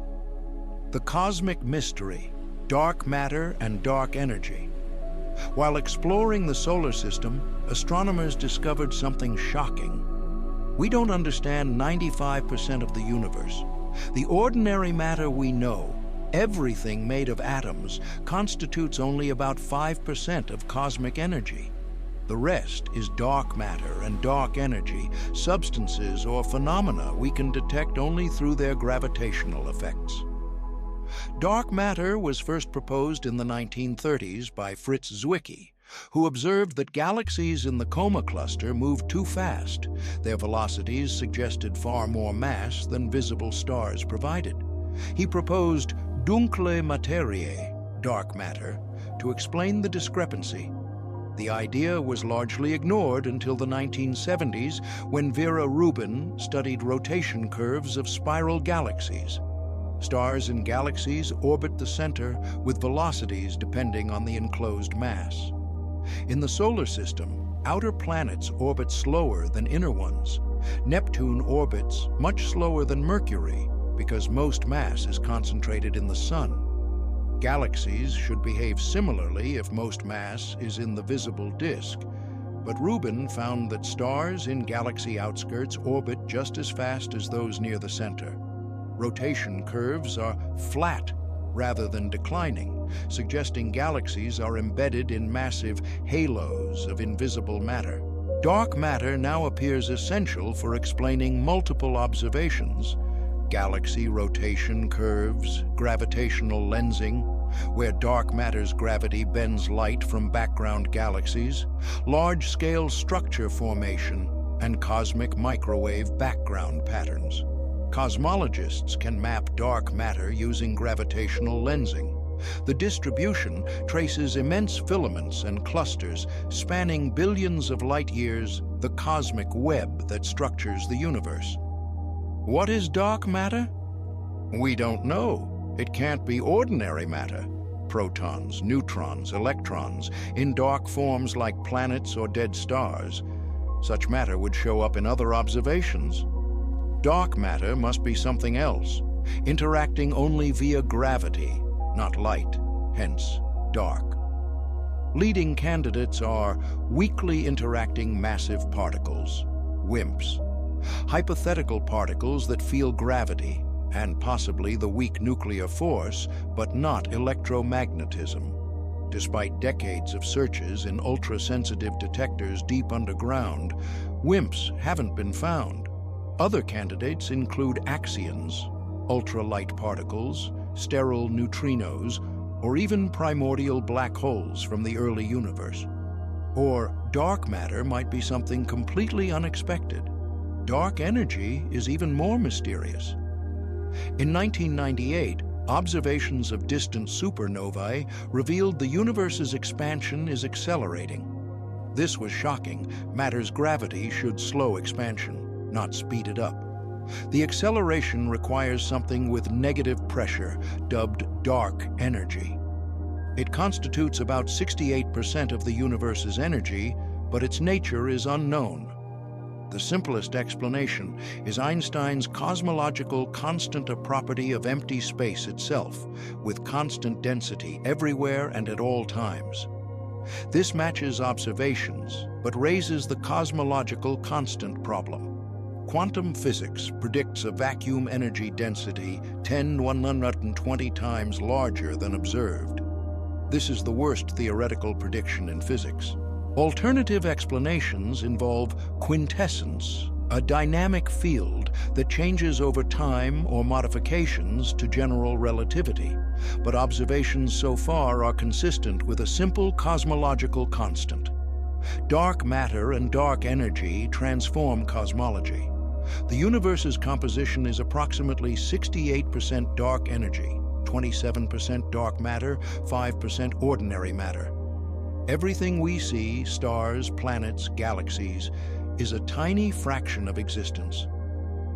The cosmic mystery, dark matter and dark energy. While exploring the solar system, astronomers discovered something shocking. We don't understand 95% of the universe. The ordinary matter we know, everything made of atoms, constitutes only about 5% of cosmic energy. The rest is dark matter and dark energy, substances or phenomena we can detect only through their gravitational effects. Dark matter was first proposed in the 1930s by Fritz Zwicky, who observed that galaxies in the Coma cluster moved too fast. Their velocities suggested far more mass than visible stars provided. He proposed dunkle materiae, dark matter, to explain the discrepancy. The idea was largely ignored until the 1970s, when Vera Rubin studied rotation curves of spiral galaxies. Stars and galaxies orbit the center with velocities depending on the enclosed mass. In the solar system, outer planets orbit slower than inner ones. Neptune orbits much slower than Mercury because most mass is concentrated in the Sun. Galaxies should behave similarly if most mass is in the visible disk, but Rubin found that stars in galaxy outskirts orbit just as fast as those near the center. Rotation curves are flat rather than declining, suggesting galaxies are embedded in massive halos of invisible matter. Dark matter now appears essential for explaining multiple observations: galaxy rotation curves, gravitational lensing, where dark matter's gravity bends light from background galaxies, large-scale structure formation, and cosmic microwave background patterns. Cosmologists can map dark matter using gravitational lensing. The distribution traces immense filaments and clusters spanning billions of light-years, the cosmic web that structures the universe. What is dark matter? We don't know. It can't be ordinary matter. Protons, neutrons, electrons, in dark forms like planets or dead stars. Such matter would show up in other observations. Dark matter must be something else, interacting only via gravity, not light, hence dark. Leading candidates are weakly interacting massive particles, WIMPs, hypothetical particles that feel gravity, and possibly the weak nuclear force, but not electromagnetism. Despite decades of searches in ultra-sensitive detectors deep underground, WIMPs haven't been found. Other candidates include axions, ultralight particles, sterile neutrinos, or even primordial black holes from the early universe. Or dark matter might be something completely unexpected. Dark energy is even more mysterious. In 1998, observations of distant supernovae revealed the universe's expansion is accelerating. This was shocking. Matter's gravity should slow expansion, not speed it up. The acceleration requires something with negative pressure, dubbed dark energy. It constitutes about 68% of the universe's energy, but its nature is unknown. The simplest explanation is Einstein's cosmological constant, a property of empty space itself, with constant density everywhere and at all times. This matches observations, but raises the cosmological constant problem. Quantum physics predicts a vacuum energy density 10^120 times larger than observed. This is the worst theoretical prediction in physics. Alternative explanations involve quintessence, a dynamic field that changes over time or modifications to general relativity, but observations so far are consistent with a simple cosmological constant. Dark matter and dark energy transform cosmology. The universe's composition is approximately 68% dark energy, 27% dark matter, 5% ordinary matter. Everything we see, stars, planets, galaxies, is a tiny fraction of existence.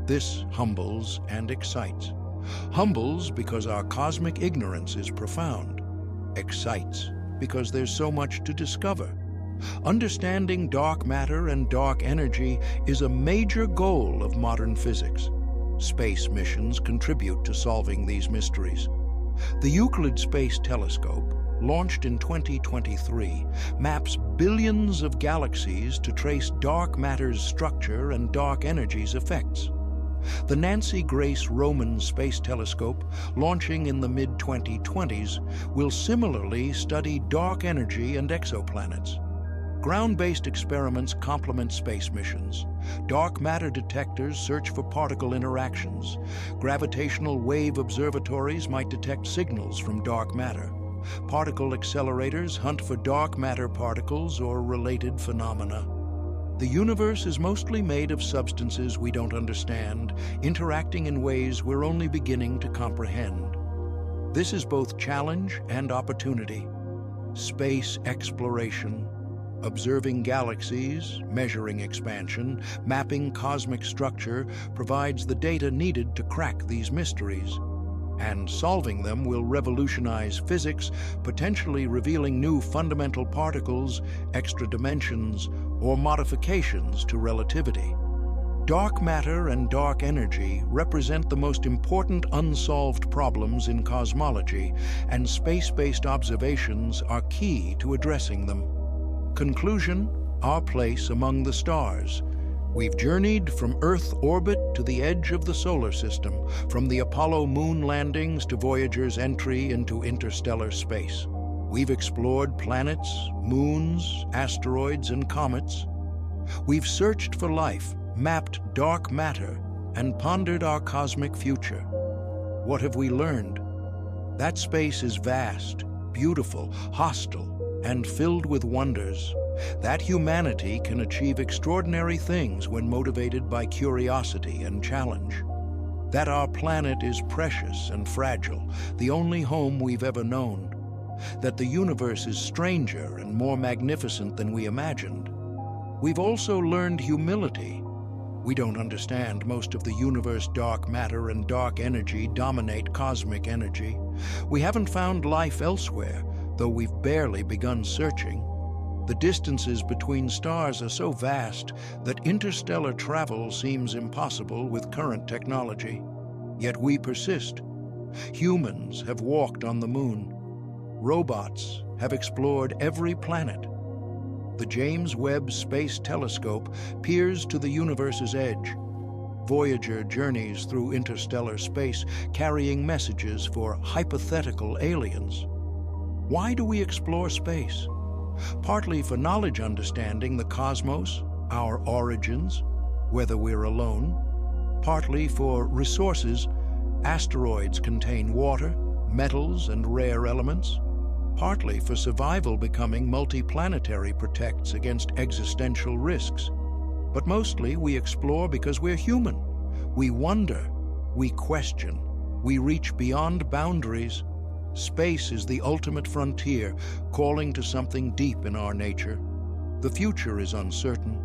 This humbles and excites. Humbles because our cosmic ignorance is profound. Excites because there's so much to discover. Understanding dark matter and dark energy is a major goal of modern physics. Space missions contribute to solving these mysteries. The Euclid Space Telescope, launched in 2023, maps billions of galaxies to trace dark matter's structure and dark energy's effects. The Nancy Grace Roman Space Telescope, launching in the mid-2020s, will similarly study dark energy and exoplanets. Ground-based experiments complement space missions. Dark matter detectors search for particle interactions. Gravitational wave observatories might detect signals from dark matter. Particle accelerators hunt for dark matter particles or related phenomena. The universe is mostly made of substances we don't understand, interacting in ways we're only beginning to comprehend. This is both challenge and opportunity. Space exploration, observing galaxies, measuring expansion, mapping cosmic structure provides the data needed to crack these mysteries. And solving them will revolutionize physics, potentially revealing new fundamental particles, extra dimensions, or modifications to relativity. Dark matter and dark energy represent the most important unsolved problems in cosmology, and space-based observations are key to addressing them. Conclusion: our place among the stars. We've journeyed from Earth orbit to the edge of the solar system, from the Apollo moon landings to Voyager's entry into interstellar space. We've explored planets, moons, asteroids, and comets. We've searched for life, mapped dark matter, and pondered our cosmic future. What have we learned? That space is vast, beautiful, hostile, and filled with wonders. That humanity can achieve extraordinary things when motivated by curiosity and challenge. That our planet is precious and fragile, the only home we've ever known. That the universe is stranger and more magnificent than we imagined. We've also learned humility. We don't understand most of the universe. Dark matter and dark energy dominate cosmic energy. We haven't found life elsewhere, though we've barely begun searching. The distances between stars are so vast that interstellar travel seems impossible with current technology. Yet we persist. Humans have walked on the moon. Robots have explored every planet. The James Webb Space Telescope peers to the universe's edge. Voyager journeys through interstellar space, carrying messages for hypothetical aliens. Why do we explore space? Partly for knowledge, understanding the cosmos, our origins, whether we're alone. Partly for resources. Asteroids contain water, metals, and rare elements. Partly for survival, becoming multiplanetary protects against existential risks. But mostly we explore because we're human. We wonder, we question, we reach beyond boundaries. Space is the ultimate frontier, calling to something deep in our nature. The future is uncertain.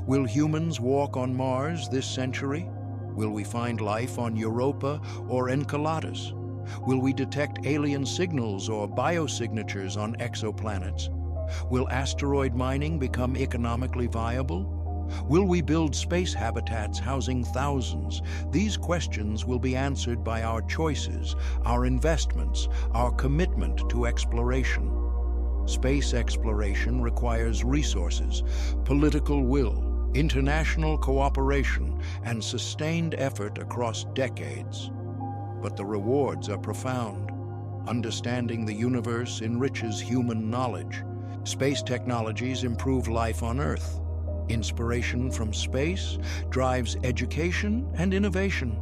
Will humans walk on Mars this century? Will we find life on Europa or Enceladus? Will we detect alien signals or biosignatures on exoplanets? Will asteroid mining become economically viable? Will we build space habitats housing thousands? These questions will be answered by our choices, our investments, our commitment to exploration. Space exploration requires resources, political will, international cooperation, and sustained effort across decades. But the rewards are profound. Understanding the universe enriches human knowledge. Space technologies improve life on Earth. Inspiration from space drives education and innovation.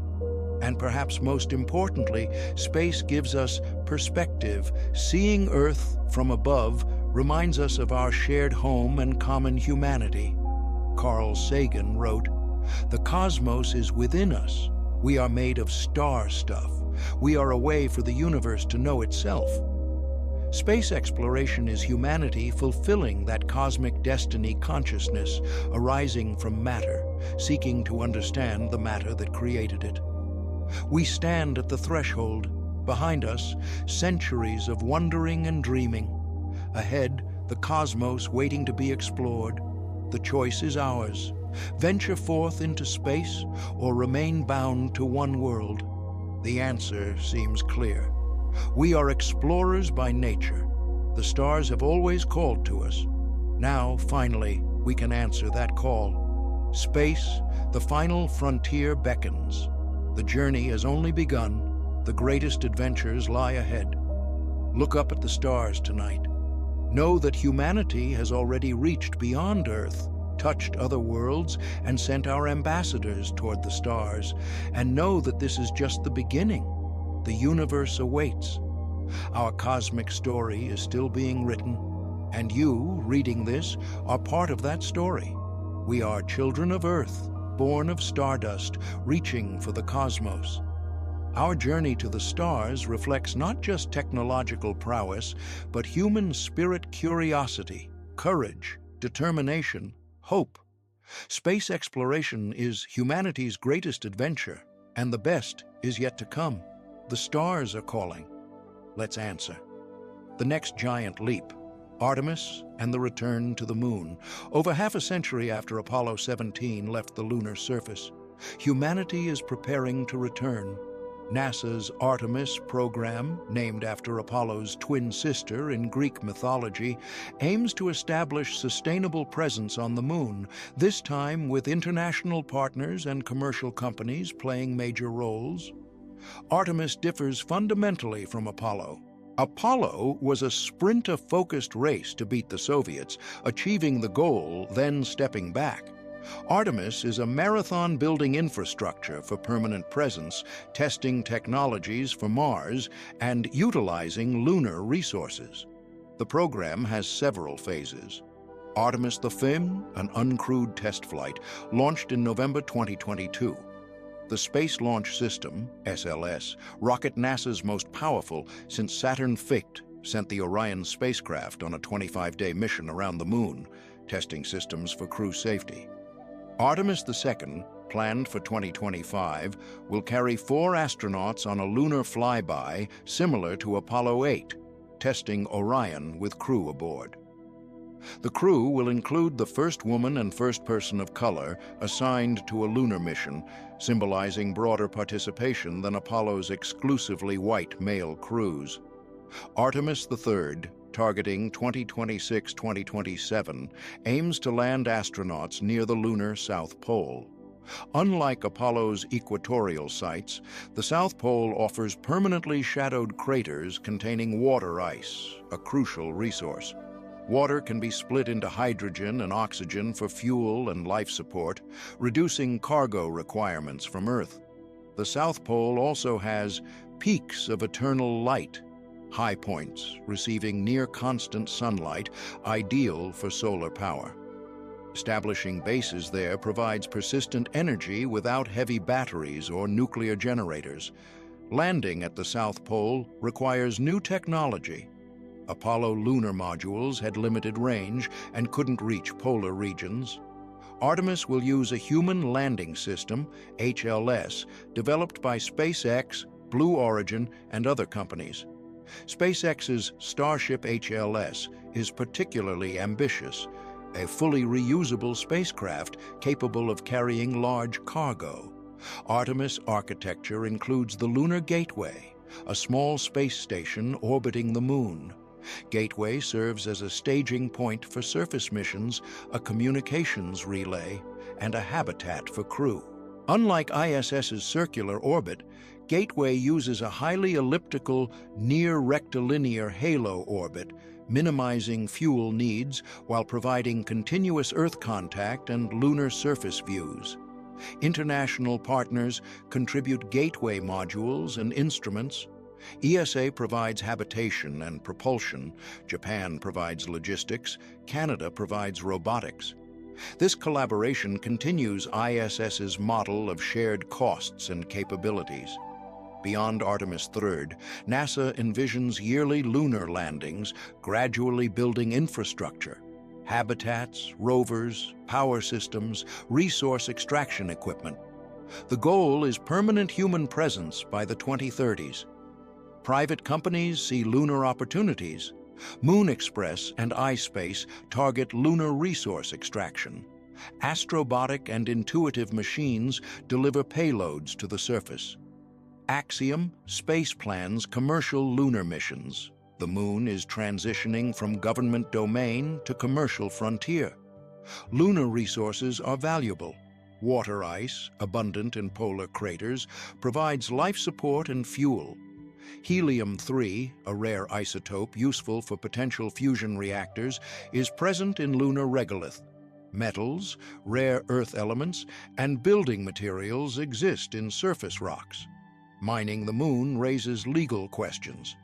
And perhaps most importantly, space gives us perspective. Seeing Earth from above reminds us of our shared home and common humanity. Carl Sagan wrote, "The cosmos is within us. We are made of star stuff. We are a way for the universe to know itself." Space exploration is humanity fulfilling that cosmic destiny consciousness arising from matter, seeking to understand the matter that created it. We stand at the threshold. Behind us, centuries of wondering and dreaming. Ahead, the cosmos waiting to be explored. The choice is ours. Venture forth into space or remain bound to one world. The answer seems clear. We are explorers by nature. The stars have always called to us. Now, finally, we can answer that call. Space, the final frontier beckons. The journey has only begun. The greatest adventures lie ahead. Look up at the stars tonight. Know that humanity has already reached beyond Earth, touched other worlds, and sent our ambassadors toward the stars. And know that this is just the beginning. The universe awaits. Our cosmic story is still being written, and you, reading this, are part of that story. We are children of Earth, born of stardust, reaching for the cosmos. Our journey to the stars reflects not just technological prowess, but human spirit curiosity, courage, determination, hope. Space exploration is humanity's greatest adventure, and the best is yet to come. The stars are calling. Let's answer. The next giant leap, Artemis and the return to the moon. Over half a century after Apollo 17 left the lunar surface, humanity is preparing to return. NASA's Artemis program, named after Apollo's twin sister in Greek mythology, aims to establish sustainable presence on the moon, this time with international partners and commercial companies playing major roles. Artemis differs fundamentally from Apollo. Apollo was a sprint-focused race to beat the Soviets, achieving the goal, then stepping back. Artemis is a marathon building infrastructure for permanent presence, testing technologies for Mars, and utilizing lunar resources. The program has several phases. Artemis V, an uncrewed test flight, launched in November 2022. The Space Launch System, SLS, rocket NASA's most powerful since Saturn V sent the Orion spacecraft on a 25-day mission around the moon, testing systems for crew safety. Artemis II, planned for 2025, will carry 4 astronauts on a lunar flyby similar to Apollo 8, testing Orion with crew aboard. The crew will include the first woman and first person of color assigned to a lunar mission, symbolizing broader participation than Apollo's exclusively white male crews. Artemis III, targeting 2026-2027, aims to land astronauts near the lunar South Pole. Unlike Apollo's equatorial sites, the South Pole offers permanently shadowed craters containing water ice, a crucial resource. Water can be split into hydrogen and oxygen for fuel and life support, reducing cargo requirements from Earth. The South Pole also has peaks of eternal light, high points receiving near-constant sunlight, ideal for solar power. Establishing bases there provides persistent energy without heavy batteries or nuclear generators. Landing at the South Pole requires new technology. Apollo lunar modules had limited range and couldn't reach polar regions. Artemis will use a human landing system, HLS, developed by SpaceX, Blue Origin, and other companies. SpaceX's Starship HLS is particularly ambitious, a fully reusable spacecraft capable of carrying large cargo. Artemis architecture includes the Lunar Gateway, a small space station orbiting the moon. Gateway serves as a staging point for surface missions, a communications relay, and a habitat for crew. Unlike ISS's circular orbit, Gateway uses a highly elliptical, near-rectilinear halo orbit, minimizing fuel needs while providing continuous Earth contact and lunar surface views. International partners contribute Gateway modules and instruments. ESA provides habitation and propulsion, Japan provides logistics, Canada provides robotics. This collaboration continues ISS's model of shared costs and capabilities. Beyond Artemis III, NASA envisions yearly lunar landings, gradually building infrastructure, habitats, rovers, power systems, resource extraction equipment. The goal is permanent human presence by the 2030s. Private companies see lunar opportunities. Moon Express and iSpace target lunar resource extraction. Astrobotic and intuitive machines deliver payloads to the surface. Axiom space plans commercial lunar missions. The Moon is transitioning from government domain to commercial frontier. Lunar resources are valuable. Water ice, abundant in polar craters, provides life support and fuel. Helium-3, a rare isotope useful for potential fusion reactors, is present in lunar regolith. Metals, rare earth elements, and building materials exist in surface rocks. Mining the Moon raises legal questions.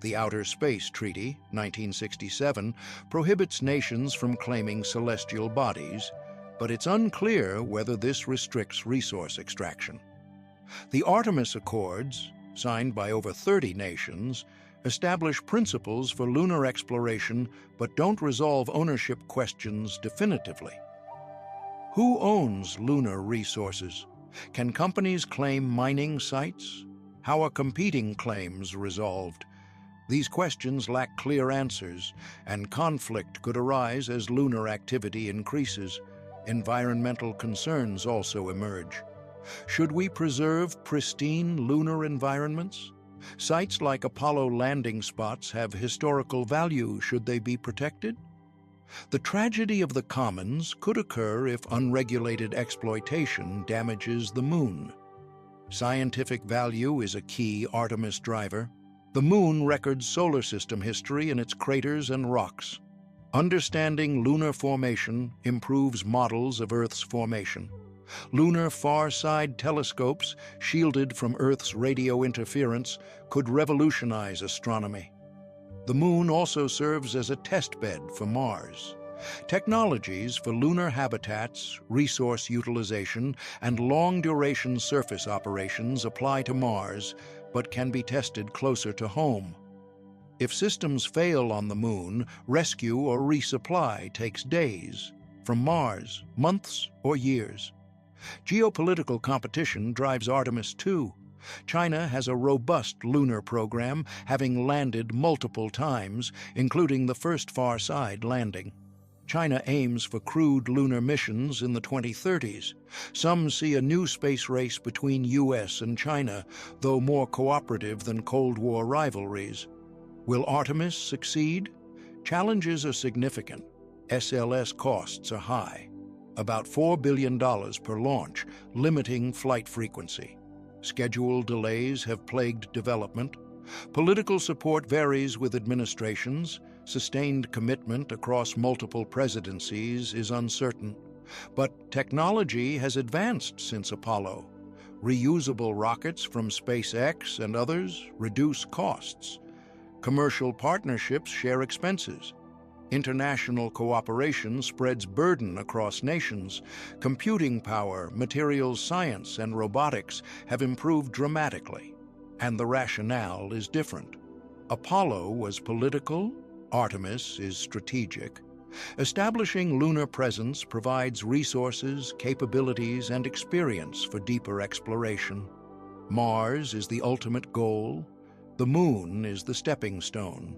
The Outer Space Treaty, 1967, prohibits nations from claiming celestial bodies, but it's unclear whether this restricts resource extraction. The Artemis Accords, signed by over 30 nations, establish principles for lunar exploration but don't resolve ownership questions definitively. Who owns lunar resources? Can companies claim mining sites? How are competing claims resolved? These questions lack clear answers, and conflict could arise as lunar activity increases. Environmental concerns also emerge. Should we preserve pristine lunar environments? Sites like Apollo landing spots have historical value. Should they be protected? The tragedy of the commons could occur if unregulated exploitation damages the Moon. Scientific value is a key Artemis driver. The Moon records solar system history in its craters and rocks. Understanding lunar formation improves models of Earth's formation. Lunar far-side telescopes, shielded from Earth's radio interference, could revolutionize astronomy. The Moon also serves as a testbed for Mars. Technologies for lunar habitats, resource utilization, and long-duration surface operations apply to Mars, but can be tested closer to home. If systems fail on the Moon, rescue or resupply takes days. From Mars, months or years. Geopolitical competition drives Artemis II. China has a robust lunar program, having landed multiple times, including the first far-side landing. China aims for crewed lunar missions in the 2030s. Some see a new space race between US and China, though more cooperative than Cold War rivalries. Will Artemis succeed? Challenges are significant. SLS costs are high, about $4 billion per launch, limiting flight frequency. Schedule delays have plagued development. Political support varies with administrations. Sustained commitment across multiple presidencies is uncertain. But technology has advanced since Apollo. Reusable rockets from SpaceX and others reduce costs. Commercial partnerships share expenses. International cooperation spreads burden across nations. Computing power, materials science, and robotics have improved dramatically, and the rationale is different. Apollo was political, Artemis is strategic. Establishing lunar presence provides resources, capabilities, and experience for deeper exploration. Mars is the ultimate goal. The Moon is the stepping stone.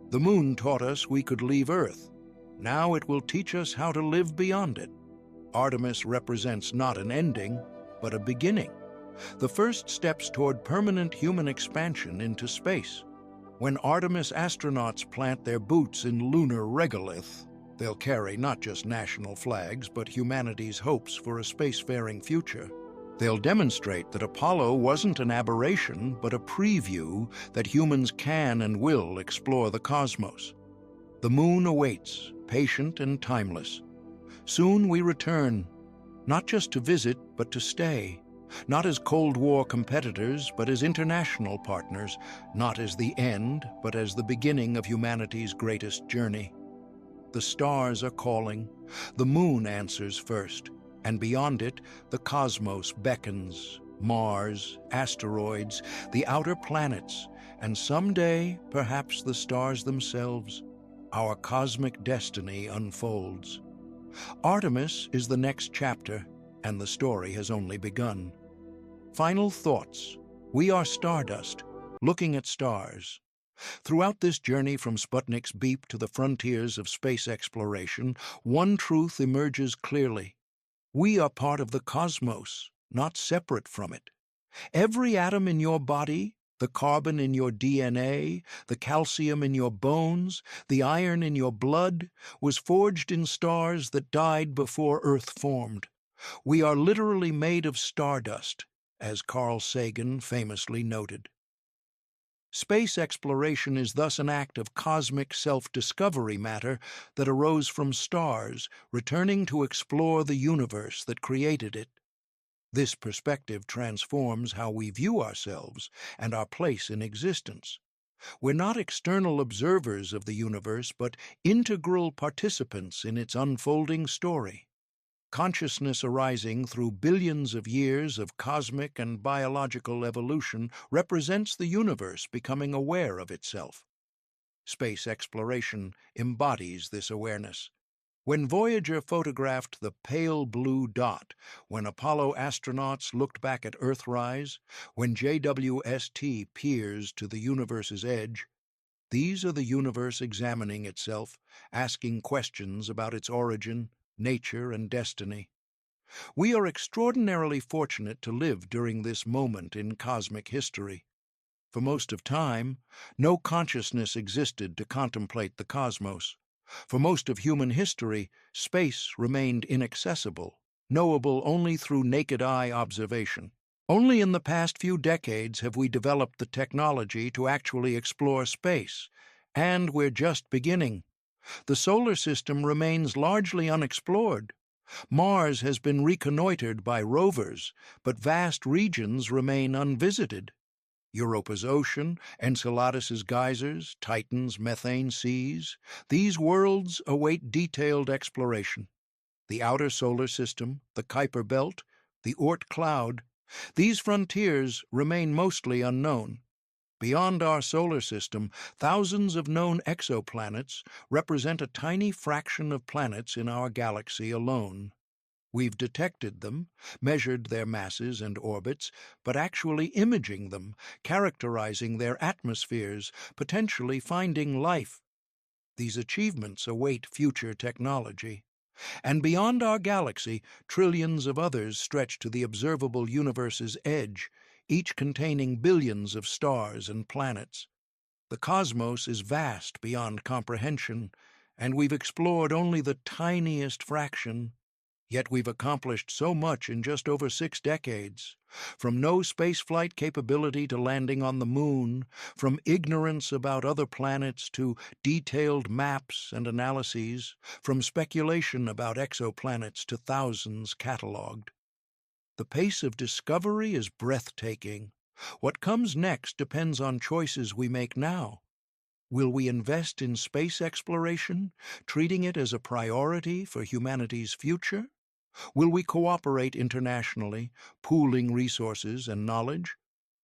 The Moon taught us we could leave Earth. Now it will teach us how to live beyond it. Artemis represents not an ending, but a beginning. The first steps toward permanent human expansion into space. When Artemis astronauts plant their boots in lunar regolith, they'll carry not just national flags, but humanity's hopes for a spacefaring future. They'll demonstrate that Apollo wasn't an aberration, but a preview that humans can and will explore the cosmos. The Moon awaits, patient and timeless. Soon we return, not just to visit, but to stay. Not as Cold War competitors, but as international partners. Not as the end, but as the beginning of humanity's greatest journey. The stars are calling. The Moon answers first. And beyond it, the cosmos beckons. Mars, asteroids, the outer planets, and someday, perhaps the stars themselves. Our cosmic destiny unfolds. Artemis is the next chapter, and the story has only begun. Final thoughts. We are stardust, looking at stars. Throughout this journey from Sputnik's beep to the frontiers of space exploration, one truth emerges clearly. We are part of the cosmos, not separate from it. Every atom in your body, the carbon in your DNA, the calcium in your bones, the iron in your blood, was forged in stars that died before Earth formed. We are literally made of stardust, as Carl Sagan famously noted. Space exploration is thus an act of cosmic self-discovery matter that arose from stars, returning to explore the universe that created it. This perspective transforms how we view ourselves and our place in existence. We're not external observers of the universe, but integral participants in its unfolding story. Consciousness arising through billions of years of cosmic and biological evolution represents the universe becoming aware of itself. Space exploration embodies this awareness. When Voyager photographed the pale blue dot, when Apollo astronauts looked back at Earthrise, when JWST peers to the universe's edge, these are the universe examining itself, asking questions about its origin, nature, and destiny. We are extraordinarily fortunate to live during this moment in cosmic history. For most of time, no consciousness existed to contemplate the cosmos. For most of human history, space remained inaccessible, knowable only through naked-eye observation. Only in the past few decades have we developed the technology to actually explore space, and we're just beginning. The solar system remains largely unexplored. Mars has been reconnoitered by rovers, but vast regions remain unvisited. Europa's ocean, Enceladus's geysers, Titan's methane seas, these worlds await detailed exploration. The outer solar system, the Kuiper belt, the Oort cloud, these frontiers remain mostly unknown. Beyond our solar system, thousands of known exoplanets represent a tiny fraction of planets in our galaxy alone. We've detected them, measured their masses and orbits, but actually imaging them, characterizing their atmospheres, potentially finding life. These achievements await future technology. And beyond our galaxy, trillions of others stretch to the observable universe's edge, each containing billions of stars and planets. The cosmos is vast beyond comprehension, and we've explored only the tiniest fraction. Yet we've accomplished so much in just over 6 decades. From no spaceflight capability to landing on the moon, from ignorance about other planets to detailed maps and analyses, from speculation about exoplanets to thousands catalogued. The pace of discovery is breathtaking. What comes next depends on choices we make now. Will we invest in space exploration, treating it as a priority for humanity's future? Will we cooperate internationally, pooling resources and knowledge?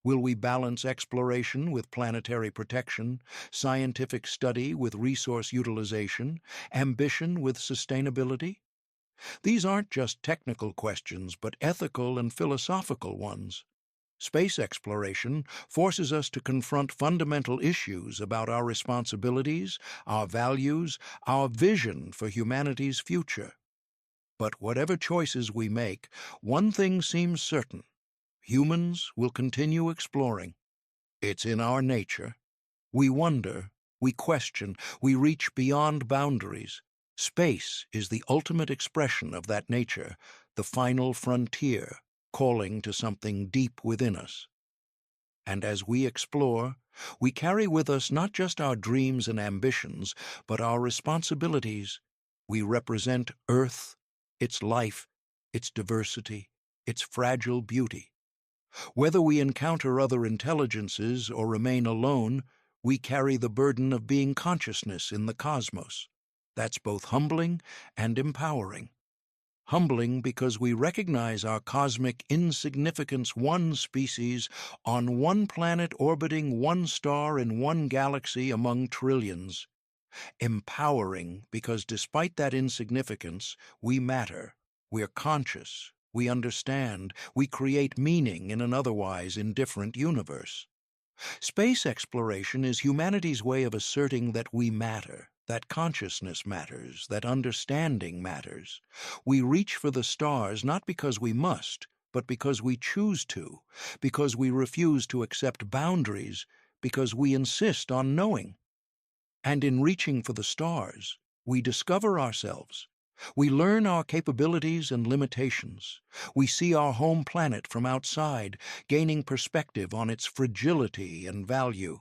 Will we balance exploration with planetary protection, scientific study with resource utilization, ambition with sustainability? These aren't just technical questions, but ethical and philosophical ones. Space exploration forces us to confront fundamental issues about our responsibilities, our values, our vision for humanity's future. But whatever choices we make, one thing seems certain. Humans will continue exploring. It's in our nature. We wonder, we question, we reach beyond boundaries. Space is the ultimate expression of that nature, the final frontier, calling to something deep within us. And as we explore, we carry with us not just our dreams and ambitions, but our responsibilities. We represent Earth, its life, its diversity, its fragile beauty. Whether we encounter other intelligences or remain alone, we carry the burden of being consciousness in the cosmos. That's both humbling and empowering. Humbling because we recognize our cosmic insignificance, one species on one planet orbiting one star in one galaxy among trillions. Empowering because despite that insignificance, we matter. We're conscious. We understand. We create meaning in an otherwise indifferent universe. Space exploration is humanity's way of asserting that we matter, that consciousness matters, that understanding matters. We reach for the stars not because we must, but because we choose to, because we refuse to accept boundaries, because we insist on knowing. And in reaching for the stars, we discover ourselves. We learn our capabilities and limitations. We see our home planet from outside, gaining perspective on its fragility and value.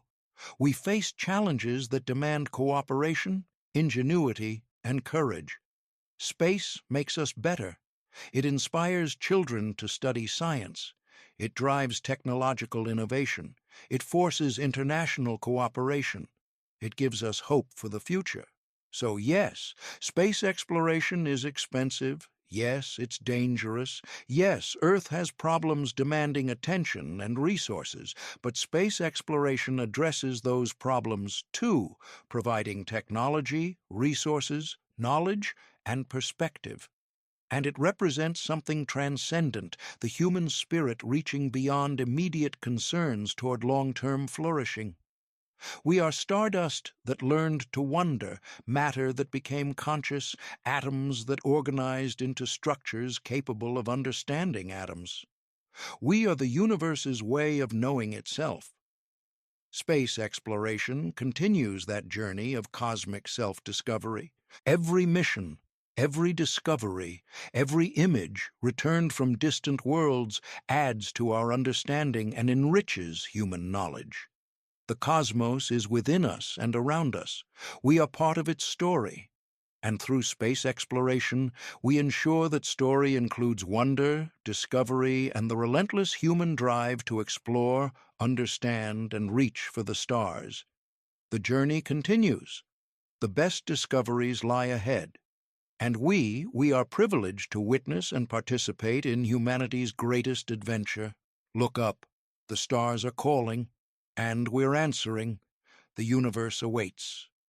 We face challenges that demand cooperation, ingenuity, and courage. Space makes us better. It inspires children to study science. It drives technological innovation. It forces international cooperation. It gives us hope for the future. So yes, space exploration is expensive. Yes, it's dangerous. Yes, Earth has problems demanding attention and resources, but space exploration addresses those problems too, providing technology, resources, knowledge, and perspective. And it represents something transcendent, the human spirit reaching beyond immediate concerns toward long-term flourishing. We are stardust that learned to wonder, matter that became conscious, atoms that organized into structures capable of understanding atoms. We are the universe's way of knowing itself. Space exploration continues that journey of cosmic self-discovery. Every mission, every discovery, every image returned from distant worlds adds to our understanding and enriches human knowledge. The cosmos is within us and around us. We are part of its story. And through space exploration, we ensure that story includes wonder, discovery, and the relentless human drive to explore, understand, and reach for the stars. The journey continues. The best discoveries lie ahead. And we are privileged to witness and participate in humanity's greatest adventure. Look up. The stars are calling. And we're answering. The universe awaits.